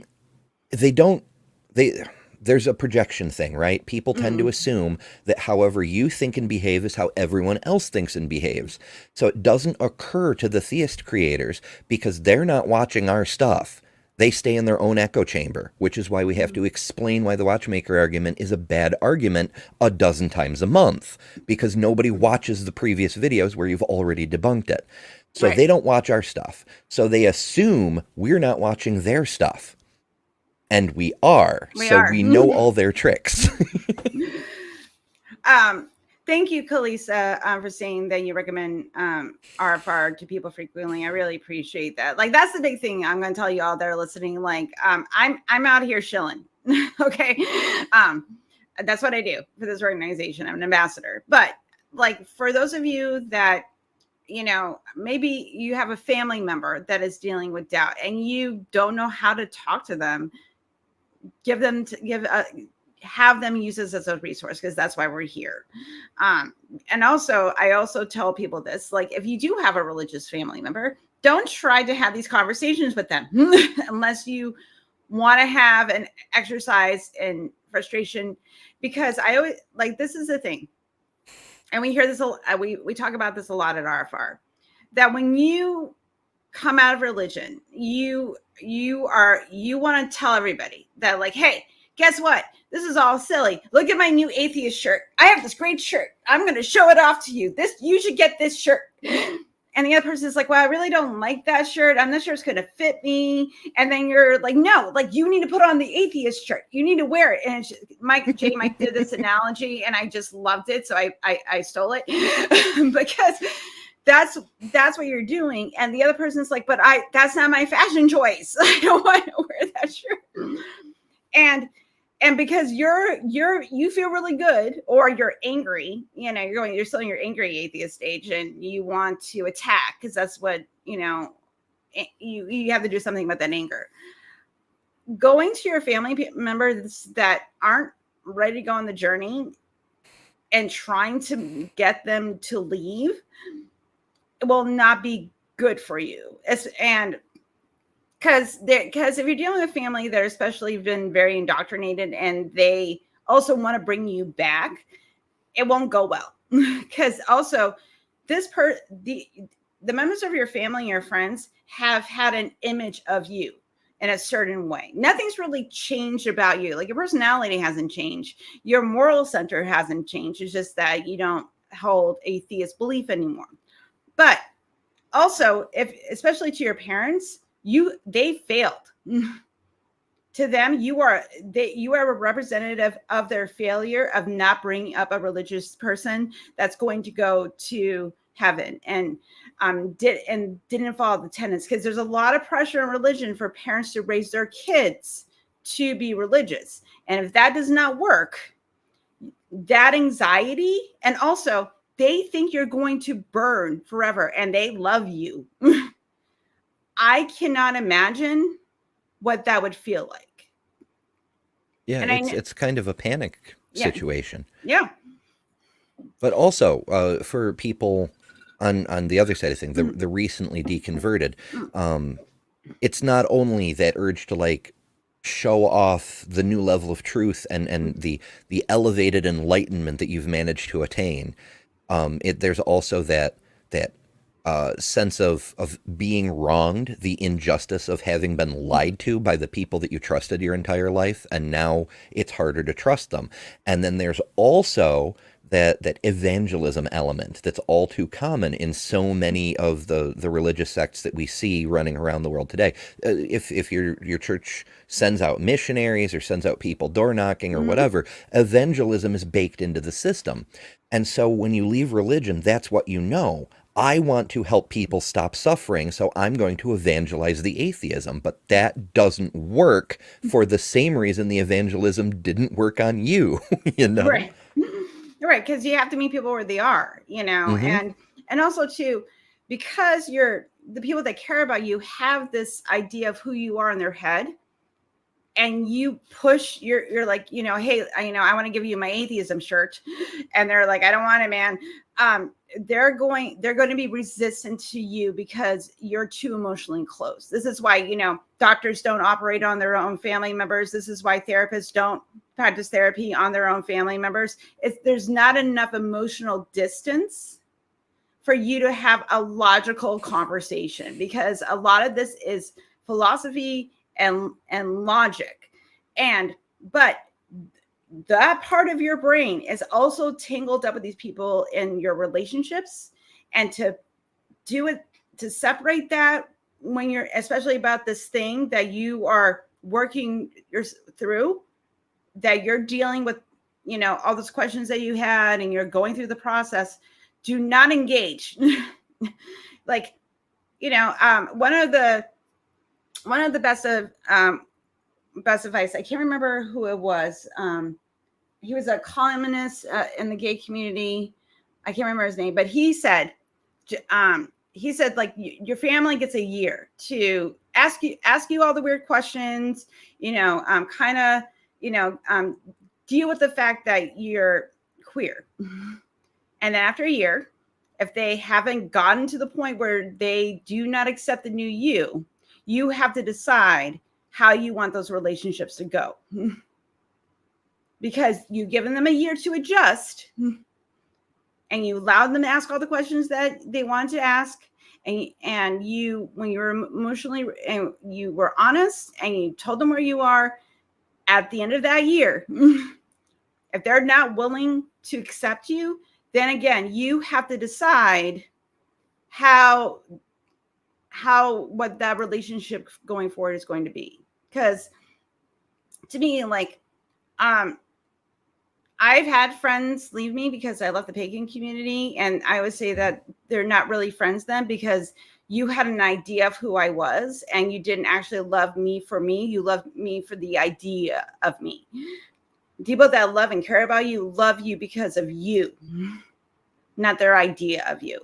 there's a projection thing, right? People tend to assume that however you think and behave is how everyone else thinks and behaves. So it doesn't occur to the theist creators because they're not watching our stuff. They stay in their own echo chamber, which is why we have to explain why the watchmaker argument is a bad argument a dozen times a month, because nobody watches the previous videos where you've already debunked it. So they don't watch our stuff. So they assume we're not watching their stuff. And we are. We know all their tricks. Thank you, Kalisa, for saying that you recommend RFR to people frequently. I really appreciate that. Like, that's the big thing I'm going to tell you all that are listening. Like, I'm out here shilling. Okay. That's what I do for this organization. I'm an ambassador. But like, for those of you that, you know, maybe you have a family member that is dealing with doubt and you don't know how to talk to them, have them use this as a resource, because that's why we're here. And also, I also tell people this, like, if you do have a religious family member, don't try to have these conversations with them unless you want to have an exercise in frustration, because I always, like, this is the thing. And we hear this, we talk about this a lot at RFR, that when you come out of religion, you want to tell everybody that, like, hey, guess what? This is all silly. Look at my new atheist shirt. I have this great shirt. I'm going to show it off to you. You should get this shirt. And the other person is like, well, I really don't like that shirt. I'm not sure it's going to fit me. And then you're like, no, like, you need to put on the atheist shirt. You need to wear it. And Mike did this analogy, and I just loved it. So I stole it because that's what you're doing. And the other person's like, but that's not my fashion choice. I don't want to wear that shirt. And because you feel really good, or you're angry, you know, you're still in your angry atheist stage, and you want to attack because that's what, you know, you have to do something about that anger. Going to your family members that aren't ready to go on the journey and trying to get them to leave will not be good for you. Because if you're dealing with a family that are especially been very indoctrinated and they also want to bring you back, it won't go well. Because also the members of your family and your friends have had an image of you in a certain way. Nothing's really changed about you. Like, your personality hasn't changed. Your moral center hasn't changed. It's just that you don't hold a theist belief anymore. But also, especially to your parents, they failed. To them, you are a representative of their failure of not bringing up a religious person that's going to go to heaven and didn't follow the tenets. Because there's a lot of pressure in religion for parents to raise their kids to be religious, and if that does not work, that anxiety, and also they think you're going to burn forever, and they love you. I cannot imagine what that would feel like. Yeah, and it's kind of a panic situation. Yeah. But also, for people on the other side of things, the recently deconverted, it's not only that urge to like show off the new level of truth and the elevated enlightenment that you've managed to attain. There's also that sense of being wronged, the injustice of having been lied to by the people that you trusted your entire life, and now it's harder to trust them. And then there's also that evangelism element that's all too common in so many of the religious sects that we see running around the world today. If your church sends out missionaries or sends out people door knocking or Mhm. whatever, evangelism is baked into the system. And so when you leave religion, that's what you know. I want to help people stop suffering, so I'm going to evangelize the atheism. But that doesn't work for the same reason the evangelism didn't work on you, you know? Right. Right, because you have to meet people where they are, Mm-hmm. and also too, because you're the people that care about you have this idea of who you are in their head, and you push you're like, hey, I want to give you my atheism shirt, and they're like, I don't want it, man. They're going to be resistant to you because you're too emotionally close. This is why, doctors don't operate on their own family members. This is why therapists don't practice therapy on their own family members. There's not enough emotional distance for you to have a logical conversation, because a lot of this is philosophy and logic. But that part of your brain is also tangled up with these people in your relationships, and to separate that, when you're especially about this thing that you are working through, that you're dealing with, all those questions that you had, and you're going through the process, do not engage. Like, one of the best advice, I can't remember who it was. He was a columnist in the gay community. I can't remember his name, but he said like, your family gets a year to ask you all the weird questions, kind of, deal with the fact that you're queer. And then after a year, if they haven't gotten to the point where they do not accept the new you have to decide how you want those relationships to go. Because you've given them a year to adjust, and you allowed them to ask all the questions that they wanted to ask. And you, when you were emotionally, and you were honest, and you told them where you are at the end of that year, if they're not willing to accept you, then again, you have to decide what that relationship going forward is going to be. Because to me, like, I've had friends leave me because I left the pagan community, and I would say that they're not really friends then, because you had an idea of who I was, and you didn't actually love me for me. You loved me for the idea of me. People that love and care about you love you because of you, not their idea of you.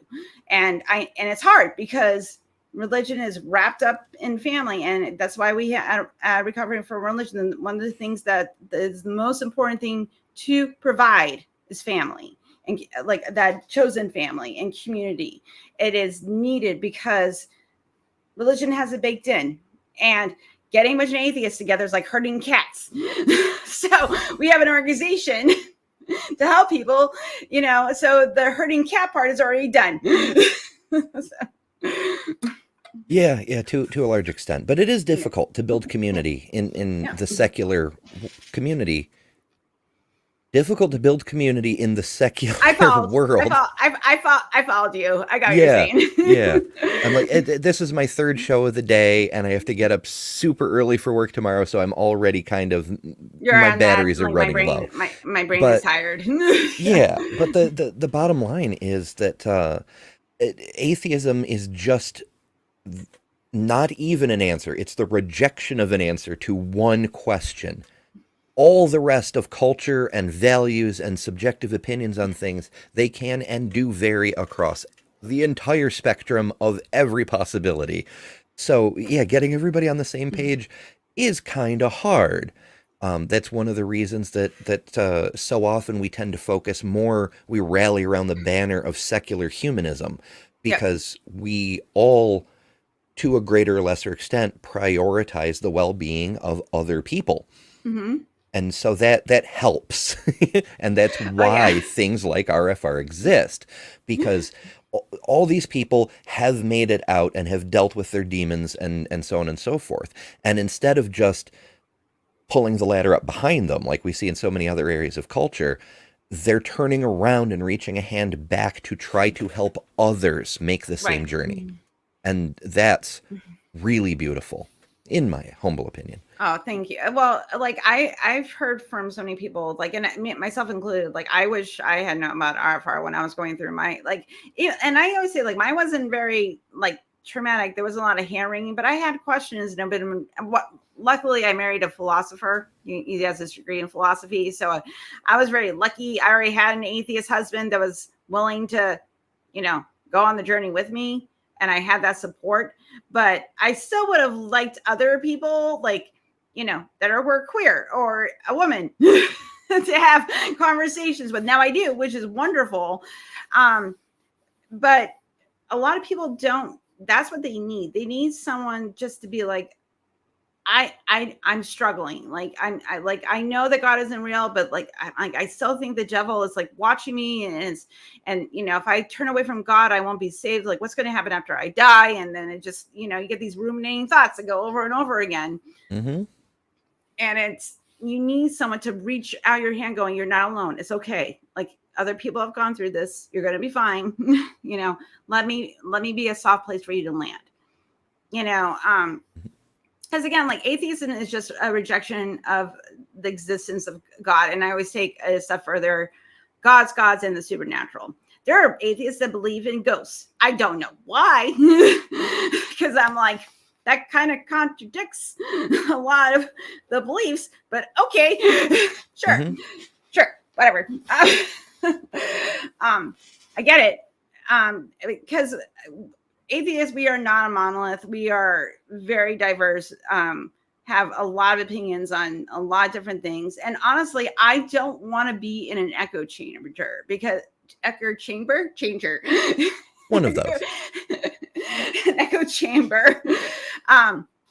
And it's hard because religion is wrapped up in family, and that's why we are recovering from religion. And one of the things that is the most important thing to provide is family, and like that chosen family and community. It is needed because religion has it baked in, and getting a bunch of atheists together is like herding cats. So we have an organization to help people, so the herding cat part is already done. So. Yeah, to a large extent. But it is difficult to build community in Yeah. the secular community. Difficult to build community in the secular I followed. world. I followed you. I got what you're Yeah, saying. yeah. I'm like, this is my third show of the day, and I have to get up super early for work tomorrow, so I'm already kind of, You're my on that. batteries are Like, my running brain, low. my brain is But tired. yeah, but the bottom line is that atheism is just not even an answer. It's the rejection of an answer to one question. All the rest of culture and values and subjective opinions on things, they can and do vary across the entire spectrum of every possibility. So, yeah, getting everybody on the same page is kind of hard. That's one of the reasons that so often we tend to focus more, we rally around the banner of secular humanism, Yep. because we all to a greater or lesser extent, prioritize the well-being of other people. Mm-hmm. And so that helps. And that's Oh yeah. why things like RFR exist, because all these people have made it out and have dealt with their demons and so on and so forth. And instead of just pulling the ladder up behind them, like we see in so many other areas of culture, they're turning around and reaching a hand back to try to help others make the same Right. journey. And that's really beautiful, in my humble opinion. Oh, thank you. Well, like I've heard from so many people, like, and myself included, like I wish I had known about RFR when I was going through my and I always say like mine wasn't very like traumatic. There was a lot of hand wringing, but I had questions. No, but what? Luckily, I married a philosopher. He has his degree in philosophy, so I was very lucky. I already had an atheist husband that was willing to, go on the journey with me, and I had that support. But I still would have liked other people, like, that were queer or a woman to have conversations with. Now I do, which is wonderful. But a lot of people don't. That's what they need. They need someone just to be like, I'm struggling. Like I know that God isn't real, but like I still think the devil is like watching me, and if I turn away from God, I won't be saved. Like what's going to happen after I die? And then it just you get these ruminating thoughts that go over and over again. Mm-hmm. And you need someone to reach out your hand, going, "You're not alone. It's okay. Like other people have gone through this. You're going to be fine. Let me be a soft place for you to land." Because again, like atheism is just a rejection of the existence of God. And I always take a step further: gods, and the supernatural. There are atheists that believe in ghosts. I don't know why, because I'm like, that kind of contradicts a lot of the beliefs, but okay, sure, Mm-hmm. sure, whatever. I get it. Because atheists, we are not a monolith. We are very diverse, have a lot of opinions on a lot of different things. And honestly, I don't want to be in an echo chamber because changer. One of those. An echo chamber.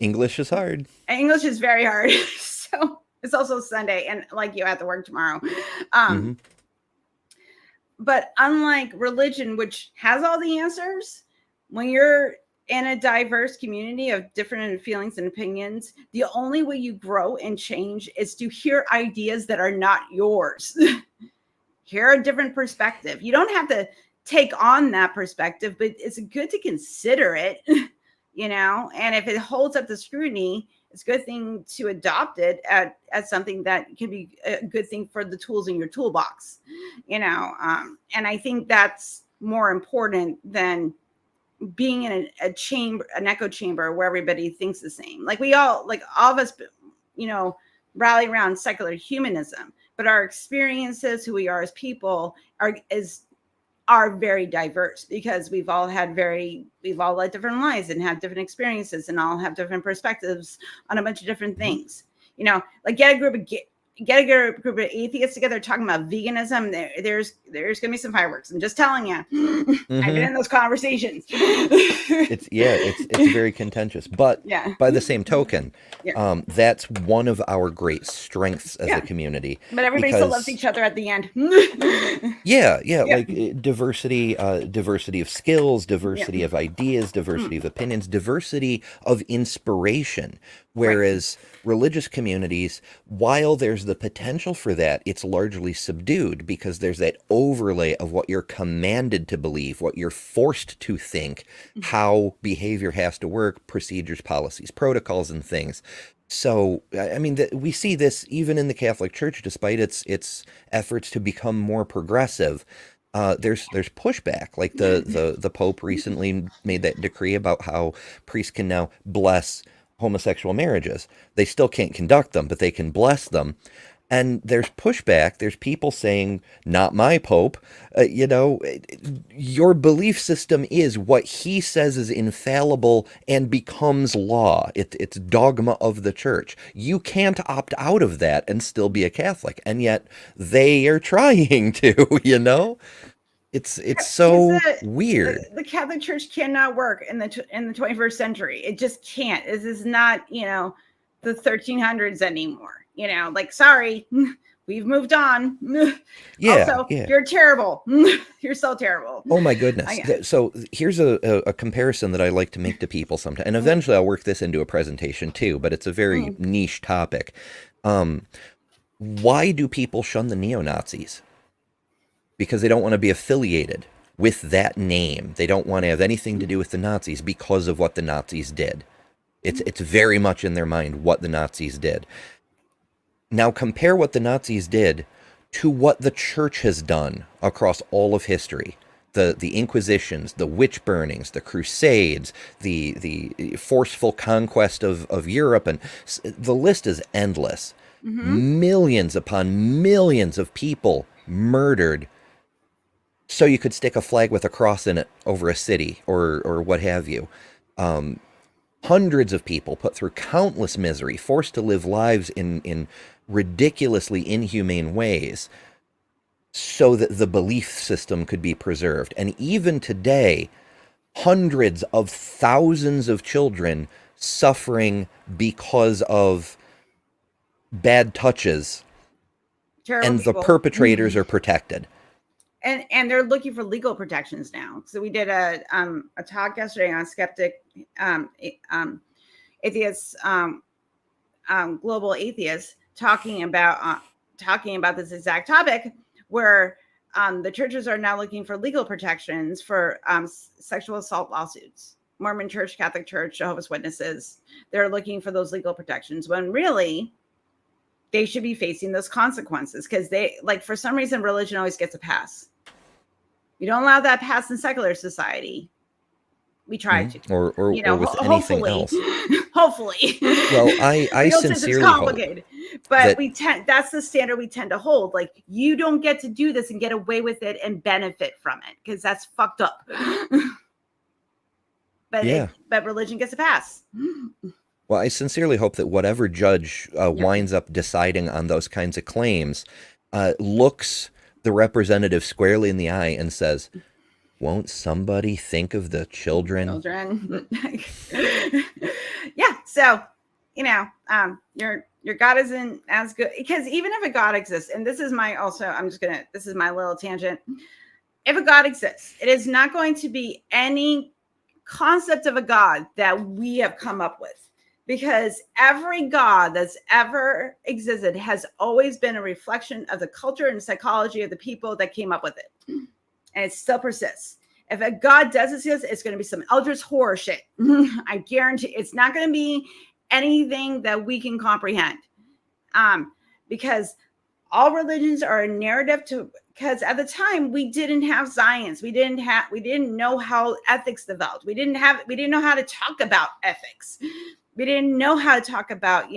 English is hard. English is very hard. So it's also Sunday, and like you have to work tomorrow. Mm-hmm. But unlike religion, which has all the answers, when you're in a diverse community of different feelings and opinions, the only way you grow and change is to hear ideas that are not yours. Hear a different perspective. You don't have to take on that perspective, but it's good to consider it, and if it holds up to scrutiny, it's a good thing to adopt it as something that can be a good thing for the tools in your toolbox, and I think that's more important than being in a chamber, an echo chamber where everybody thinks the same. Like all of us, rally around secular humanism, but our experiences, who we are as people, are very diverse because we've all led different lives and have different experiences and all have different perspectives on a bunch of different things. Like get a group of atheists together talking about veganism. There's gonna be some fireworks. I'm just telling you. Mm-hmm. I've been in those conversations. It's very contentious, but yeah. by the same token, Yeah. that's one of our great strengths as a community. But everybody still loves each other at the end. Yeah, like diversity of skills, diversity of ideas, diversity of opinions, diversity of inspiration. Whereas religious communities, while there's the potential for that, it's largely subdued because there's that overlay of what you're commanded to believe, what you're forced to think, how behavior has to work, procedures, policies, protocols, and things. So, I mean, we see this even in the Catholic Church, despite its efforts to become more progressive. There's pushback. Like the Pope recently made that decree about how priests can now bless homosexual marriages. They still can't conduct them, but they can bless them. And there's pushback. There's people saying, not my Pope. Your belief system is what he says is infallible and becomes law. It's dogma of the church. You can't opt out of that and still be a Catholic. And yet they are trying to, It's Because so weird. the Catholic Church cannot work in the 21st century. It just can't. This is not, the 1300s anymore. Like, sorry, we've moved on. Yeah, Also, yeah. you're terrible. You're so terrible. Oh my goodness. So here's a comparison that I like to make to people sometimes. And eventually I'll work this into a presentation too, but it's a very niche topic. Why do people shun the neo-Nazis? Because they don't want to be affiliated with that name. They don't want to have anything to do with the Nazis because of what the Nazis did. It's very much in their mind what the Nazis did. Now compare what the Nazis did to what the church has done across all of history. The Inquisitions, the witch burnings, the Crusades, the forceful conquest of Europe, and the list is endless. Millions upon millions of people murdered so you could stick a flag with a cross in it over a city or what have you. Hundreds of people put through countless misery, forced to live lives in ridiculously inhumane ways so that the belief system could be preserved. And even today, hundreds of thousands of children suffering because of bad touches, Terrible and people. the perpetrators are protected. And they're looking for legal protections now. So we did a talk yesterday on atheists, global atheists, talking about this exact topic, where the churches are now looking for legal protections for sexual assault lawsuits. Mormon Church, Catholic Church, Jehovah's Witnesses, they're looking for those legal protections when really they should be facing those consequences, because for some reason, religion always gets a pass. You don't allow that pass in secular society. We try to, or with anything else. Hopefully. Well, I sincerely hope, but that's the standard we tend to hold. Like, you don't get to do this and get away with it and benefit from it, because that's fucked up. But religion gets a pass. Well, I sincerely hope that whatever judge winds up deciding on those kinds of claims looks the representative squarely in the eye and says, won't somebody think of the children? Yeah. So, your God isn't as good, because even if a God exists, and this is my little tangent. If a God exists, it is not going to be any concept of a God that we have come up with, because every God that's ever existed has always been a reflection of the culture and psychology of the people that came up with it. And it still persists. If a God does exist, it's going to be some eldritch horror shit. I guarantee it's not going to be anything that we can comprehend. Because all religions are a narrative because at the time we didn't have science. We didn't know how ethics developed. We didn't know how to talk about ethics. We didn't know how to talk about,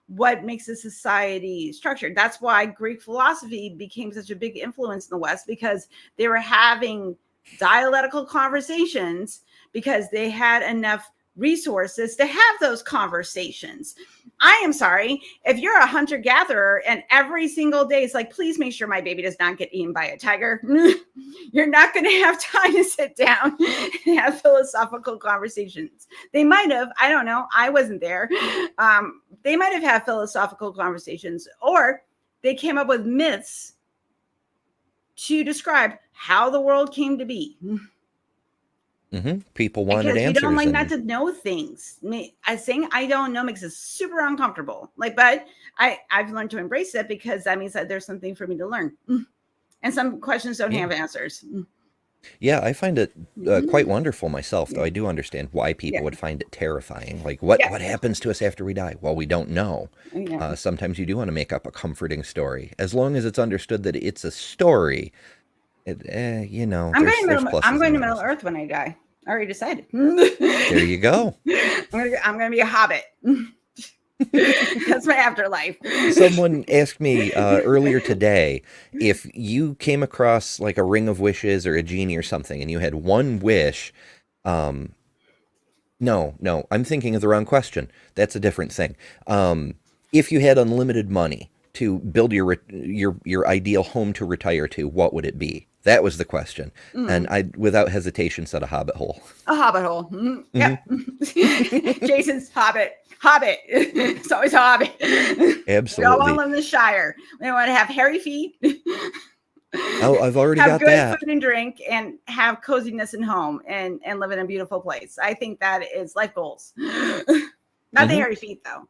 what makes a society structured. That's why Greek philosophy became such a big influence in the West, because they were having dialectical conversations because they had enough resources to have those conversations. I am sorry, if you're a hunter-gatherer and every single day it's like, please make sure my baby does not get eaten by a tiger, you're not going to have time to sit down and have philosophical conversations. They might have, I don't know, I wasn't there. They might have had philosophical conversations, or they came up with myths to describe how the world came to be. People wanted answers. We don't like not to know things. Saying I don't know makes us super uncomfortable. But I've learned to embrace it, because that means that there's something for me to learn. And some questions don't have answers. Yeah, I find it quite wonderful myself, though I do understand why people would find it terrifying. Like, what happens to us after we die? Well, we don't know. Sometimes you do want to make up a comforting story, as long as it's understood that it's a story. I'm going to Middle Earth when I die. I already decided. There you go. I'm going to be a hobbit. That's my afterlife. Someone asked me earlier today, if you came across like a ring of wishes or a genie or something, and you had one wish. No, I'm thinking of the wrong question. That's a different thing. If you had unlimited money to build your ideal home to retire to, what would it be? That was the question. And I, without hesitation, said a hobbit hole. A hobbit hole. Yep. Jason's hobbit. It's always a hobbit. Absolutely. We all want to live in the Shire. We want to have hairy feet. Oh, I've already got that. Have good food and drink and have coziness in home and live in a beautiful place. I think that is life goals. Not the hairy feet, though.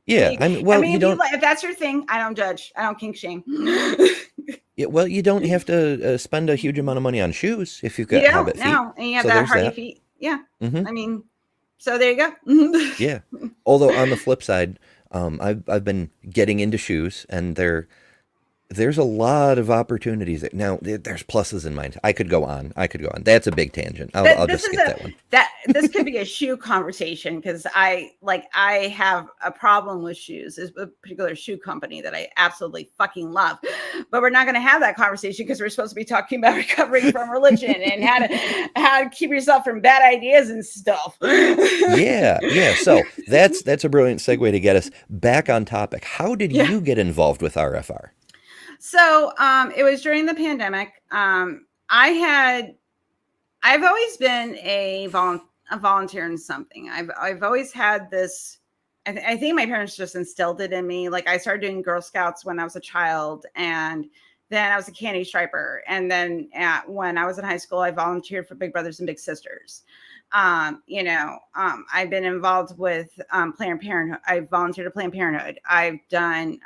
Yeah. I mean, you don't, if that's your thing, I don't judge. I don't kink shame. yeah, well, you don't have to spend a huge amount of money on shoes if you've got hobbit feet. No, and you have that hardy feet. Yeah. I mean, so there you go. Yeah. Although on the flip side, I've been getting into shoes, and there's a lot of opportunities. Now, there's pluses and minuses. I could go on. That's a big tangent. I'll just skip that one. This could be a shoe conversation, because I have a problem with shoes. There's a particular shoe company that I absolutely fucking love, but we're not going to have that conversation because we're supposed to be talking about recovering from religion and how to keep yourself from bad ideas and stuff. Yeah. So that's a brilliant segue to get us back on topic. How did you get involved with RFR? So it was during the pandemic. I've always been a volunteer in something. I've always had this. I think my parents just instilled it in me. Like, I started doing Girl Scouts when I was a child, and then I was a candy striper. And then when I was in high school, I volunteered for Big Brothers and Big Sisters. I've been involved with Planned Parenthood. I volunteered at Planned Parenthood. I've done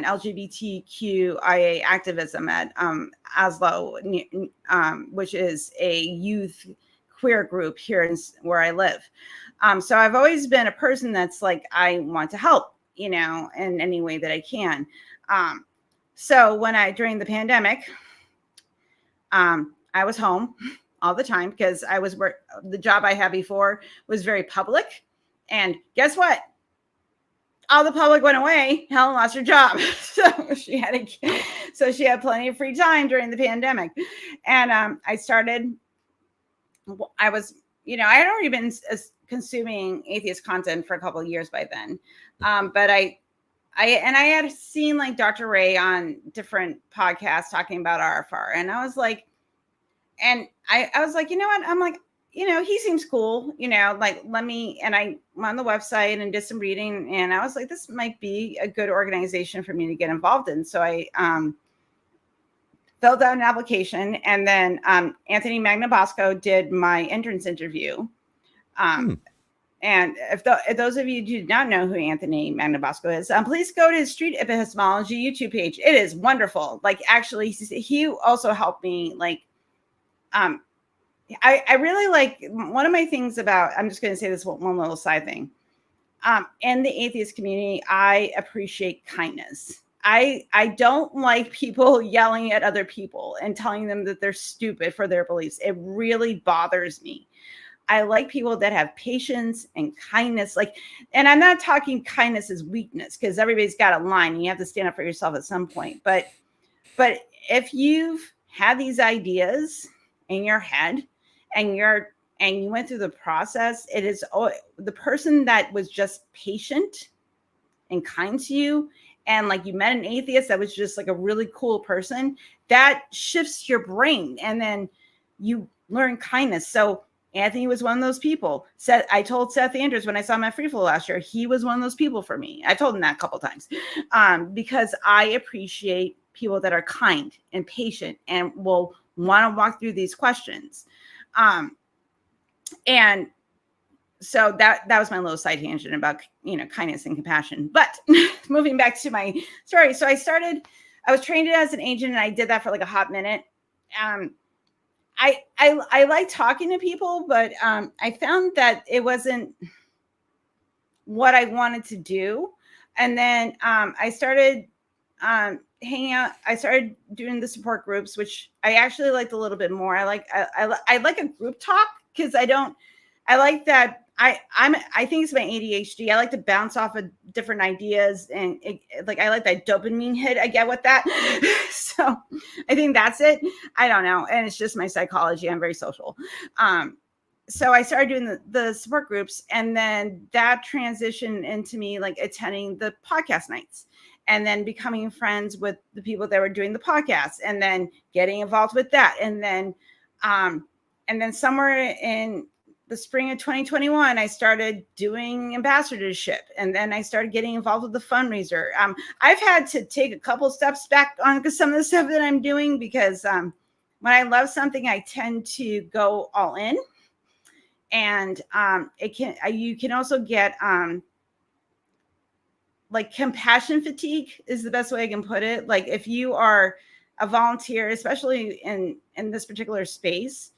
LGBTQIA activism at ASLO, which is a youth queer group here where I live. So I've always been a person that's like, I want to help, in any way that I can. So during the pandemic, I was home all the time because the job I had before was very public. And guess what? All the public went away. Helen lost her job, so she had plenty of free time during the pandemic. And I had already been consuming atheist content for a couple of years by then, but I had seen like Dr. Ray on different podcasts talking about RFR, and I was like, you know what? I'm like, he seems cool, like, and I went on the website and did some reading, and I was like, this might be a good organization for me to get involved in. So I filled out an application, and then Anthony Magnabosco did my entrance interview. And if those of you who do not know who Anthony Magnabosco is, please go to his Street Epistemology YouTube page. It is wonderful. Like, actually, he also helped me, like, I really like, one of my things about, I'm just going to say this one little side thing. In the atheist community, I appreciate kindness. I don't like people yelling at other people and telling them that they're stupid for their beliefs. It really bothers me. I like people that have patience and kindness. And I'm not talking kindness as weakness, because everybody's got a line and you have to stand up for yourself at some point. But if you've had these ideas in your head, and you went through the process, it is the person that was just patient and kind to you, and like you met an atheist that was just like a really cool person, that shifts your brain, and then you learn kindness. So Anthony was one of those people. I told Seth Andrews when I saw him at Free Flow last year, he was one of those people for me. I told him that a couple times, because I appreciate people that are kind and patient and will want to walk through these questions. And so that was my little side tangent about, kindness and compassion. But moving back to my story. So I was trained as an agent, and I did that for like a hot minute. I like talking to people, but I found that it wasn't what I wanted to do. And then I started hanging out. I started doing the support groups, which I actually liked a little bit more. I like a group talk, because I like that. I think it's my ADHD. I like to bounce off of different ideas, and I like that dopamine hit I get with that. So I think that's it. I don't know. And it's just my psychology. I'm very social. so I started doing the support groups, and then that transitioned into me like attending the podcast nights, and then becoming friends with the people that were doing the podcast, and then getting involved with that. And then somewhere in the spring of 2021, I started doing ambassadorship, and then I started getting involved with the fundraiser. I've had to take a couple steps back on some of the stuff that I'm doing, because when I love something, I tend to go all in. And you can also get like compassion fatigue is the best way I can put it. Like if you are a volunteer, especially in this particular space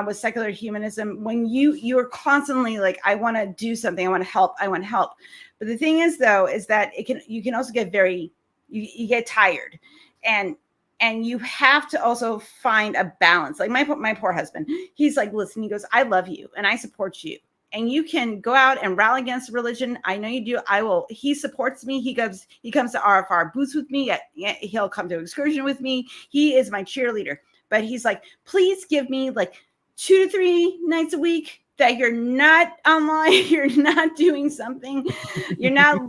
with secular humanism, when you're constantly like, I want to do something, I want to help. But the thing is, though, is that you can also get you get tired, and you have to also find a balance. Like my poor husband, he's like, listen, he goes, I love you and I support you. And you can go out and rally against religion. I know you do. I will. He supports me. He comes to RFR booths with me. He'll come to excursion with me. He is my cheerleader. But he's like, please give me like 2 to 3 nights a week that you're not online, you're not doing something, you're not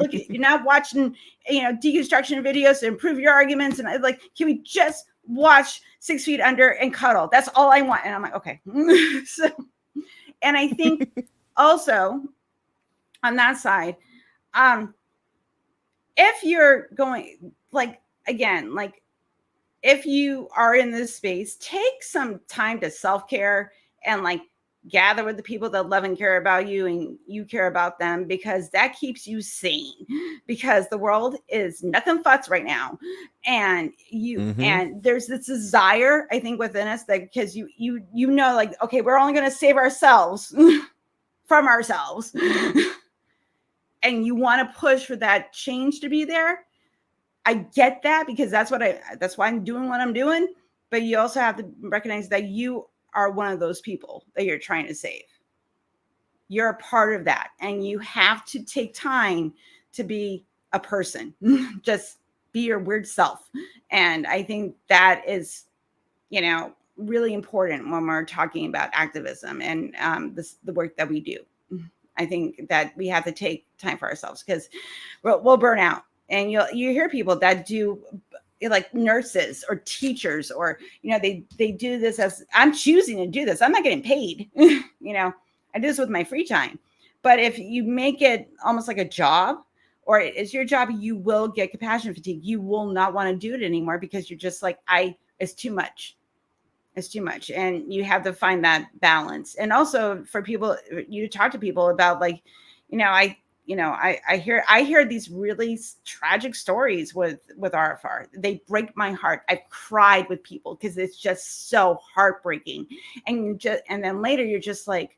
watching, deconstruction videos to improve your arguments. And I'm like, can we just watch 6 Feet Under and cuddle? That's all I want. And I'm like, okay. So, and I think also on that side, if you're going, like, again, like if you are in this space, take some time to self-care and like gather with the people that love and care about you, and you care about them, because that keeps you sane, because the world is nothing futs right now. And and there's this desire, I think, within us, that because you know, like, okay, we're only going to save ourselves from ourselves. And you want to push for that change to be there. I get that, because that's why I'm doing what I'm doing. But you also have to recognize that you are one of those people that you're trying to save. You're a part of that. And you have to take time to be a person. Just be your weird self. And I think that is, really important when we're talking about activism and the work that we do. I think that we have to take time for ourselves, because we'll burn out. And you hear people that do, like nurses or teachers, or they do this as, I'm choosing to do this, I'm not getting paid. I do this with my free time. But if you make it almost like a job, or it's your job, you will get compassion fatigue. You will not want to do it anymore, because you're just like, it's too much. And you have to find that balance. And also for people, you talk to people about, like, I hear these really tragic stories with RFR. They break my heart. I've cried with people because it's just so heartbreaking. And then later you're just like,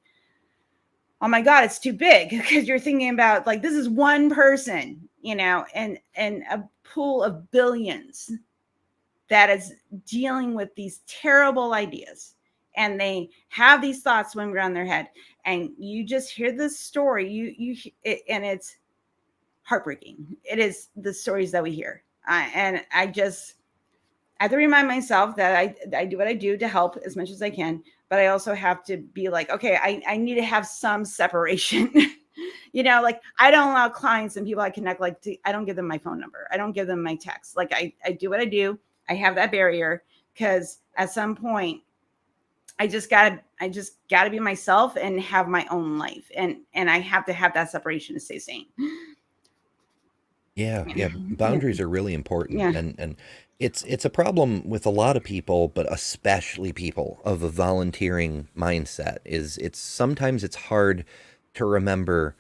oh my God, it's too big, because you're thinking about, like, this is one person, and a pool of billions that is dealing with these terrible ideas. And they have these thoughts swimming around their head, and you just hear this story. And it's heartbreaking. It is the stories that we hear, and I have to remind myself that I do what I do to help as much as I can, but I also have to be like, okay, I need to have some separation. Like, I don't allow clients and people I connect, I don't give them my phone number. I don't give them my text. Like, I do what I do. I have that barrier, because at some point, I just gotta be myself and have my own life. And I have to have that separation to stay sane. Yeah. Boundaries are really important. Yeah. And it's a problem with a lot of people, but especially people of a volunteering mindset. Sometimes it's hard to remember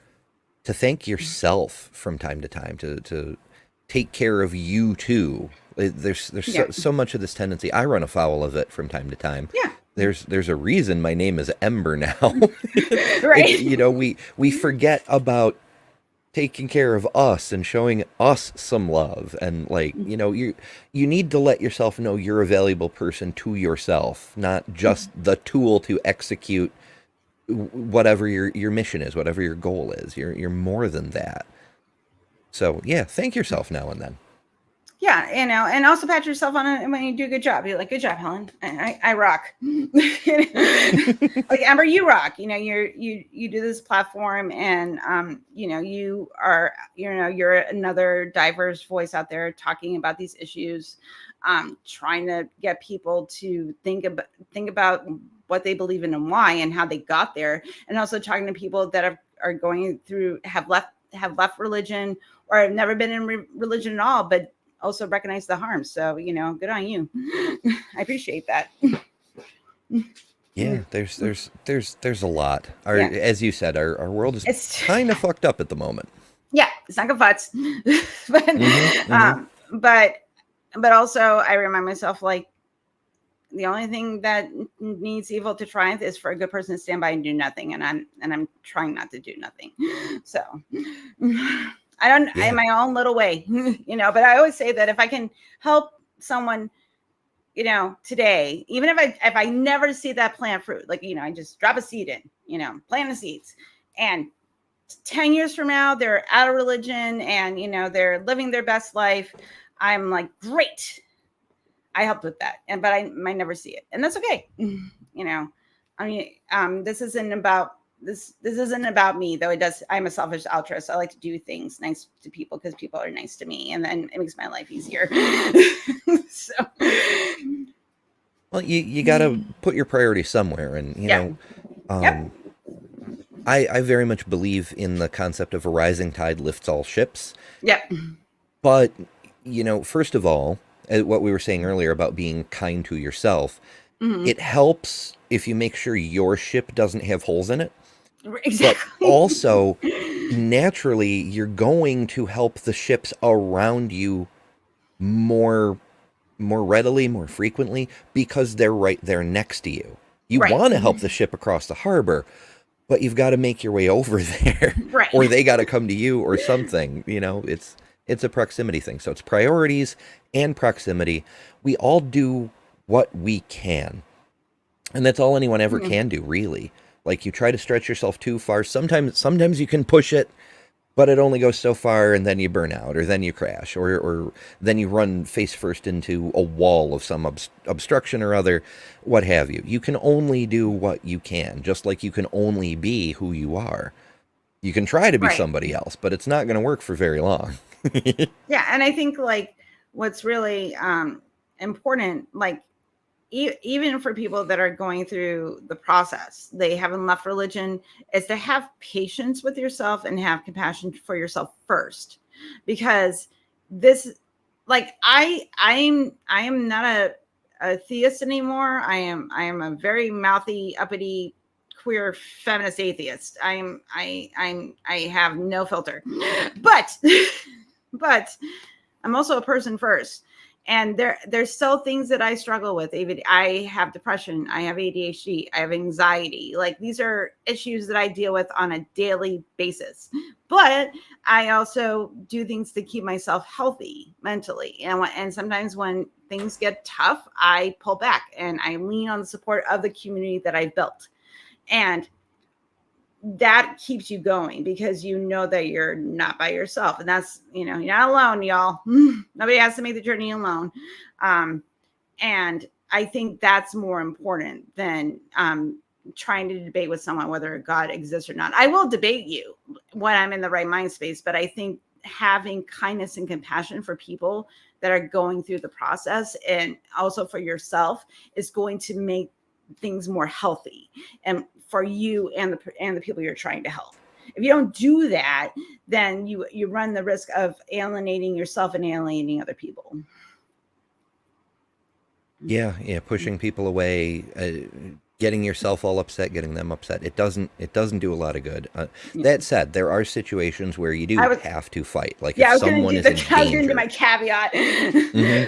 to thank yourself from time to time, to take care of you too. There's so much of this tendency. I run afoul of it from time to time. Yeah. There's a reason my name is Ember now. Right. We forget about taking care of us and showing us some love. And like, you need to let yourself know you're a valuable person to yourself, not just the tool to execute whatever your mission is, whatever your goal is. You're more than that. So yeah, thank yourself now and then. Yeah, and also pat yourself on it when you do a good job. You're like, good job, Helen. I rock. Like Amber, you rock. You do this platform, and you're another diverse voice out there talking about these issues, trying to get people to think about what they believe in and why and how they got there, and also talking to people that are going through have left religion or have never been in religion at all, but also recognize the harm. So, good on you. I appreciate that. Yeah, there's a lot. Yeah. As you said, our world is It's kind of fucked up at the moment. Yeah, it's not good futs. But also I remind myself, like, the only thing that needs evil to triumph is for a good person to stand by and do nothing, and I'm trying not to do nothing. So I don't in my own little way, but I always say that if I can help someone, today, even if I never see that plant fruit, like, I just drop a seed in, plant the seeds, and 10 years from now they're out of religion and they're living their best life, I'm like, great, I helped with that. But I might never see it, and that's okay. I mean, this isn't about me, though. I'm a selfish altruist. I like to do things nice to people because people are nice to me, and then it makes my life easier. So, well, you got to put your priorities somewhere, and I very much believe in the concept of a rising tide lifts all ships. Yep. But first of all, what we were saying earlier about being kind to yourself, it helps if you make sure your ship doesn't have holes in it. Exactly. But also, naturally, you're going to help the ships around you more readily, more frequently, because they're right there next to you. You want to help the ship across the harbor, but you've got to make your way over there, or they got to come to you or something. It's a proximity thing. So it's priorities and proximity. We all do what we can, and that's all anyone ever can do, really. Like, you try to stretch yourself too far. Sometimes you can push it, but it only goes so far, and then you burn out, or then you crash, or then you run face first into a wall of some obstruction or other, what have you. You can only do what you can, just like you can only be who you are. You can try to be somebody else, but it's not going to work for very long. Yeah, and I think, like, what's really important, like, even for people that are going through the process, they haven't left religion, is to have patience with yourself and have compassion for yourself first, because this, like, I am not a theist anymore. I am a very mouthy, uppity, queer feminist atheist. I have no filter, but I'm also a person first. And there's still things that I struggle with. Even I have depression, I have ADHD, I have anxiety. Like, these are issues that I deal with on a daily basis. But I also do things to keep myself healthy mentally. And sometimes when things get tough, I pull back and I lean on the support of the community that I've built. And that keeps you going, because you know that you're not by yourself, and that's, you're not alone, y'all. Nobody has to make the journey alone. And I think that's more important than trying to debate with someone whether God exists or not. I will debate you when I'm in the right mind space, but I think having kindness and compassion for people that are going through the process, and also for yourself, is going to make things more healthy, and for you and the people you're trying to help. If you don't do that, then you run the risk of alienating yourself and alienating other people. Yeah, pushing people away, getting yourself all upset, getting them upset. It doesn't do a lot of good. That said, there are situations where you do have to fight. Like, if someone is in danger. I was going to do my caveat.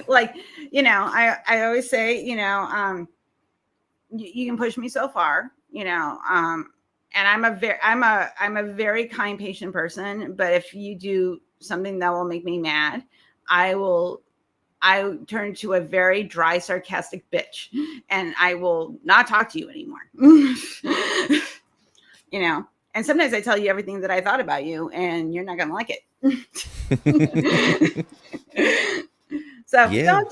Like, I always say, you can push me so far, and I'm a very kind, patient person. But if you do something that will make me mad, I turn to a very dry, sarcastic bitch, and I will not talk to you anymore. And sometimes I tell you everything that I thought about you, and you're not going to like it. So Yeah.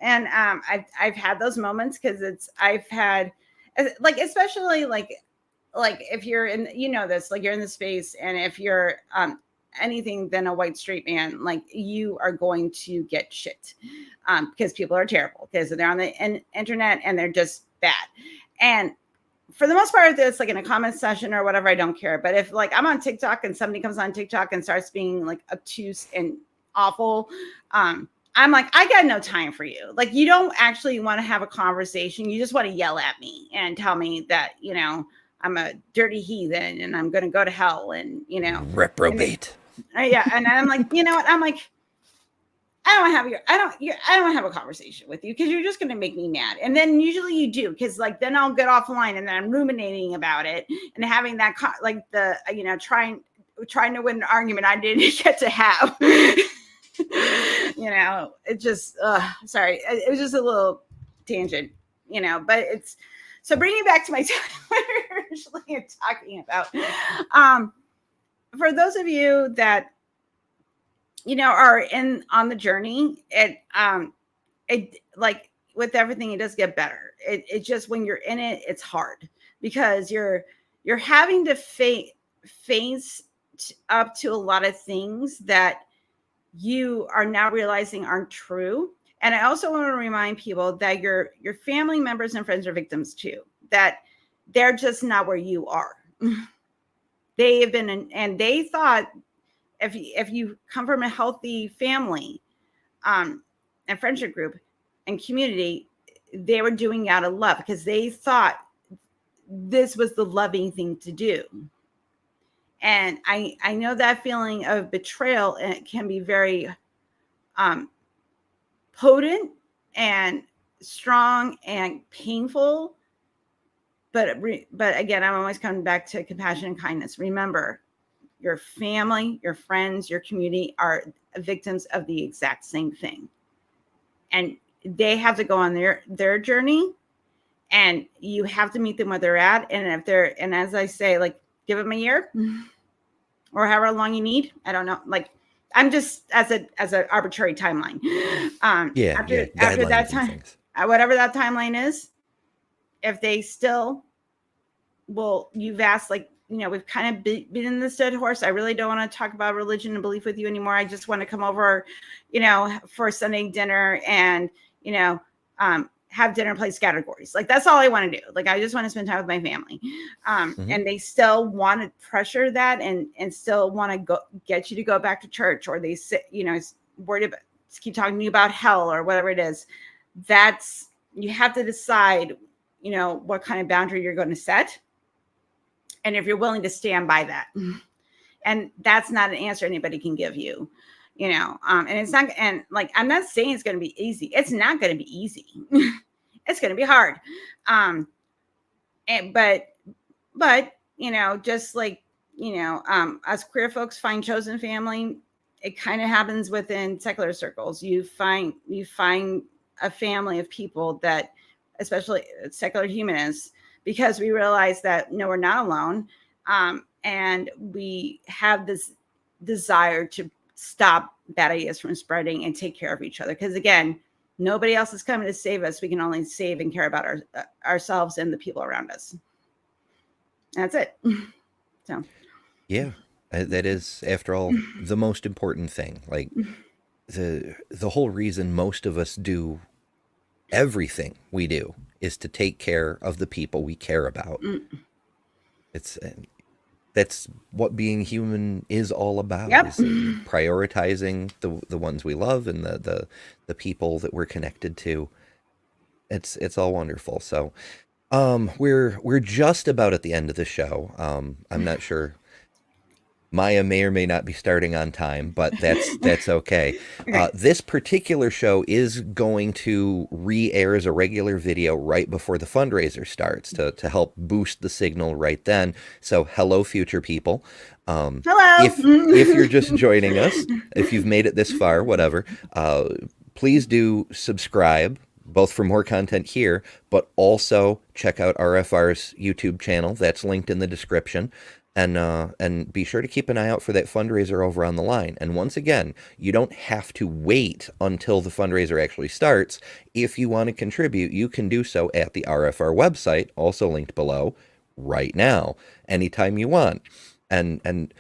and I've had those moments because I've had like, especially like if you're in, this, like you're in the space, and if you're anything than a white straight man, like you are going to get shit because people are terrible, because they're on the internet and they're just bad. And for the most part, if it's like in a comment session or whatever, I don't care. But if like I'm on TikTok and somebody comes on TikTok and starts being like obtuse and awful, I'm like, I got no time for you. Like, you don't actually want to have a conversation. You just want to yell at me and tell me that, I'm a dirty heathen and I'm going to go to hell, and, Reprobate. Yeah. And I'm like, you know what? I'm like, I don't want to have a conversation with you because you're just going to make me mad. And then usually you do, because like then I'll get offline and then I'm ruminating about it and having that trying to win an argument I didn't get to have. It just sorry, it was just a little tangent, but it's so bringing back to my what we're originally talking about. For those of you that are on the journey, it like with everything, it does get better. It just, when you're in it, it's hard because you're having to face up to a lot of things that you are now realizing aren't true. And I also want to remind people that your family members and friends are victims too, that they're just not where you are. They have been and they thought if you come from a healthy family and friendship group and community, they were doing out of love because they thought this was the loving thing to do. And I know that feeling of betrayal, and it can be very potent and strong and painful. But again, I'm always coming back to compassion and kindness. Remember, your family, your friends, your community are victims of the exact same thing. And they have to go on their journey, and you have to meet them where they're at. And as I say, like, give them a year or however long you need. I don't know. Like, I'm just as an arbitrary timeline. After that time, whatever that timeline is, if they still you've asked, like, we've kind of been in this dead horse. I really don't want to talk about religion and belief with you anymore. I just want to come over, for Sunday dinner and, have dinner, play categories. Like, that's all I want to do. Like, I just want to spend time with my family. And they still want to pressure that and still want to get you to go back to church, or they sit, worried about, keep talking to you about hell or whatever it is. You have to decide, what kind of boundary you're going to set. And if you're willing to stand by that. And that's not an answer anybody can give you, and it's not, and like, I'm not saying it's going to be easy. It's not going to be easy. It's going to be hard. But, just like, us queer folks find chosen family, it kind of happens within secular circles. You find a family of people that, especially secular humanists, because we realize that, no, we're not alone. And we have this desire to stop bad ideas from spreading and take care of each other. Because again, nobody else is coming to save us. We can only save and care about ourselves and the people around us. That's it. So, yeah, that is, after all, the most important thing. Like, the whole reason most of us do everything we do is to take care of the people we care about. That's what being human is all about. Yep. Is prioritizing the ones we love and the people that we're connected to. It's all wonderful. So we're just about at the end of the show. I'm not sure. Maya may or may not be starting on time, but that's okay. This particular show is going to re-air as a regular video right before the fundraiser starts to help boost the signal right then. So hello, future people. Hello. If you're just joining us, if you've made it this far, whatever, please do subscribe, both for more content here, but also check out RFR's YouTube channel. That's linked in the description. And be sure to keep an eye out for that fundraiser over on the line. And once again, you don't have to wait until the fundraiser actually starts. If you want to contribute, you can do so at the RFR website, also linked below, right now, anytime you want. And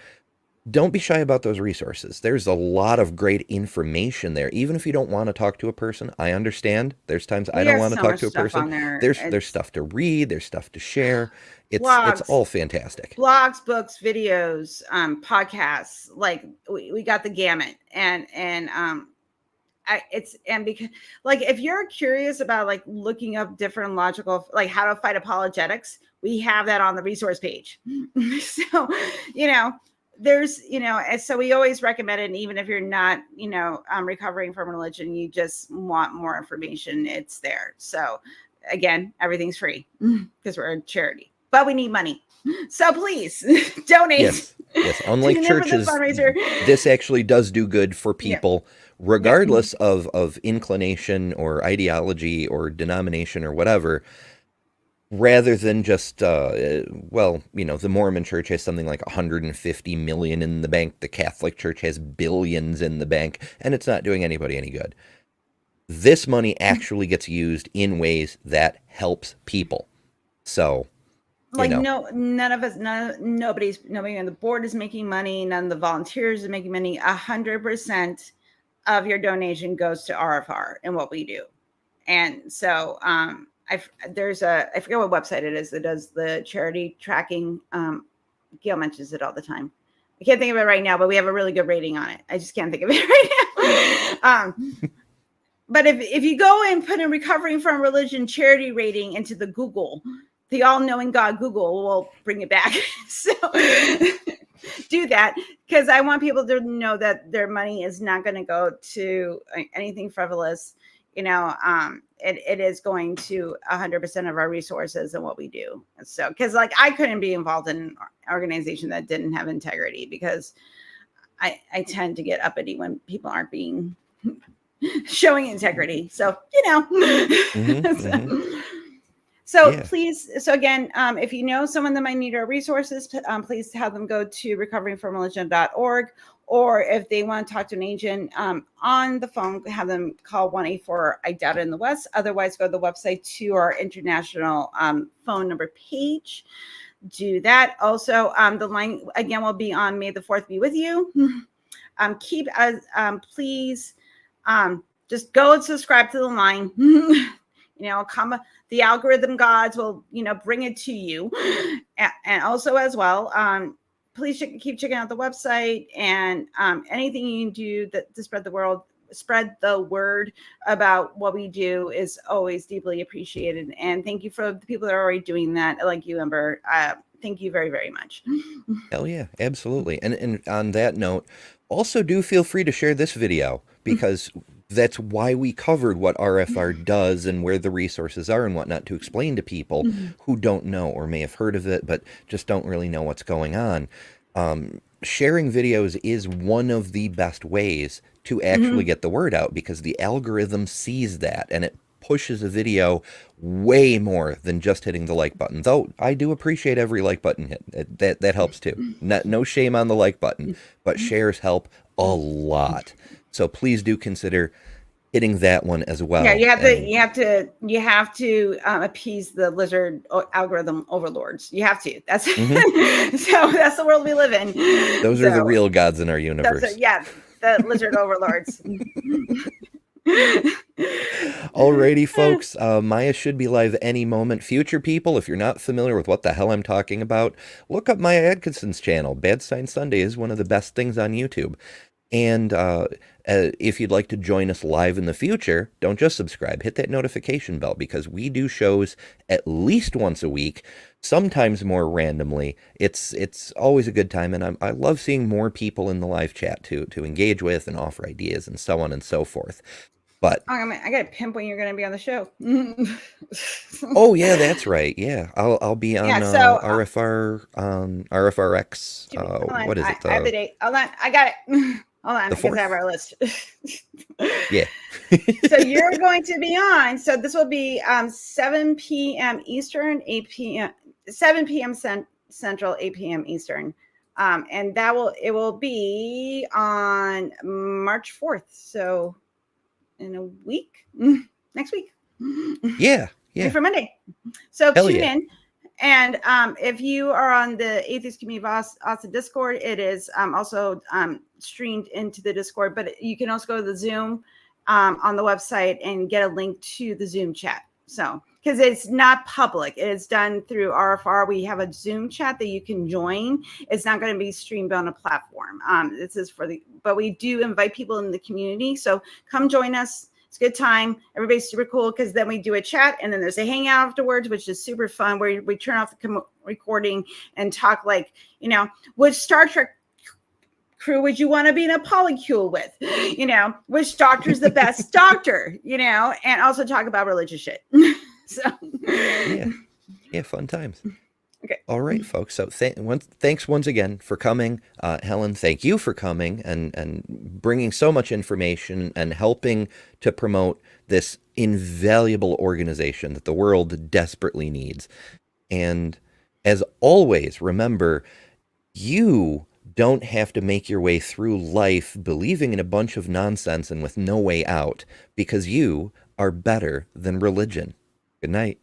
don't be shy about those resources. There's a lot of great information there. Even if you don't want to talk to a person, I understand. There's times I don't want to talk to a person. There's stuff to read. There's stuff to share. It's all fantastic. Blogs, books, videos, podcasts. Like we got the gamut, and because like if you're curious about like looking up different logical, like how to fight apologetics, we have that on the resource page. So there's and so we always recommend it. And even if you're not recovering from religion, you just want more information, it's there. So again, everything's free because we're a charity, but we need money, so please donate. Yes. Unlike churches, this actually does do good for people, regardless of inclination or ideology or denomination or whatever. Rather than just, the Mormon church has something like 150 million in the bank. The Catholic Church has billions in the bank, and it's not doing anybody any good. This money actually gets used in ways that helps people. So, nobody on the board is making money. None of the volunteers are making money. 100% of your donation goes to RFR and what we do. And so, I forget what website it is that does the charity tracking. Gail mentions it all the time. I can't think of it right now, but we have a really good rating on it. I just can't think of it right now. But if you go and put in recovering from religion charity rating into the Google, the all-knowing God Google will bring it back. So do that, because I want people to know that their money is not going to go to anything frivolous. It is going to 100% of our resources and what we do. So, because like I couldn't be involved in an organization that didn't have integrity, because I tend to get uppity when people aren't being showing integrity. So, please. So again, if you know someone that might need our resources, please have them go to recoveringfromreligion.org. Or if they want to talk to an agent on the phone, have them call 1-844 I doubt it in the West. Otherwise, go to the website to our international phone number page. Do that. Also, the line again will be on May the 4th be with you. Please just go and subscribe to the line. The algorithm gods will bring it to you, and also as well. Please keep checking out the website, and anything you can do to spread the word about what we do is always deeply appreciated. And thank you for the people that are already doing that, like you, Ember. Thank you very, very much. Hell yeah, absolutely. And on that note, also do feel free to share this video, because that's why we covered what RFR does and where the resources are and whatnot, to explain to people who don't know or may have heard of it but just don't really know what's going on. Sharing videos is one of the best ways to actually get the word out, because the algorithm sees that and it pushes a video way more than just hitting the like button. Though I do appreciate every like button hit. That helps too. No shame on the like button, but shares help a lot. So please do consider hitting that one as well. Yeah, you have to appease the lizard algorithm overlords. You have to. That's so that's the world we live in. Those are the real gods in our universe. The lizard overlords. Alrighty, folks. Maya should be live any moment. Future people, if you're not familiar with what the hell I'm talking about, look up Maya Atkinson's channel. Bad Sign Sunday is one of the best things on YouTube. And if you'd like to join us live in the future, don't just subscribe. Hit that notification bell, because we do shows at least once a week, sometimes more randomly. It's always a good time, and I love seeing more people in the live chat to engage with and offer ideas and so on and so forth. But I got to pimp when you're going to be on the show. Oh yeah, that's right. Yeah, I'll be on RFR RFRX. What is it? I have the date. Hold on, I got it. Hold on, The because I have 4th? our list. Yeah. So you're going to be on. So this will be 7 p.m. Eastern, 8 p.m. 7 p.m. Central, 8 p.m. Eastern, and it will be on March 4th. So in a week, next week. Yeah. Week Yeah. for Monday. So Hell tune yeah. in. And if you are on the Atheist Community of Austin Discord, it is also streamed into the Discord, but you can also go to the Zoom on the website and get a link to the Zoom chat. So, because it's not public, it's done through RFR. We have a Zoom chat that you can join. It's not going to be streamed on a platform. This is but we do invite people in the community. So come join us. It's a good time. Everybody's super cool because then we do a chat and then there's a hangout afterwards, which is super fun, where we turn off the recording and talk like, which Star Trek crew would you want to be in a polycule with? Which doctor's the best doctor? And also talk about religious shit. So Yeah, fun times. Okay. All right, folks. So thanks once again for coming. Helen, thank you for coming and bringing so much information and helping to promote this invaluable organization that the world desperately needs. And as always, remember, you don't have to make your way through life believing in a bunch of nonsense and with no way out, because you are better than religion. Good night.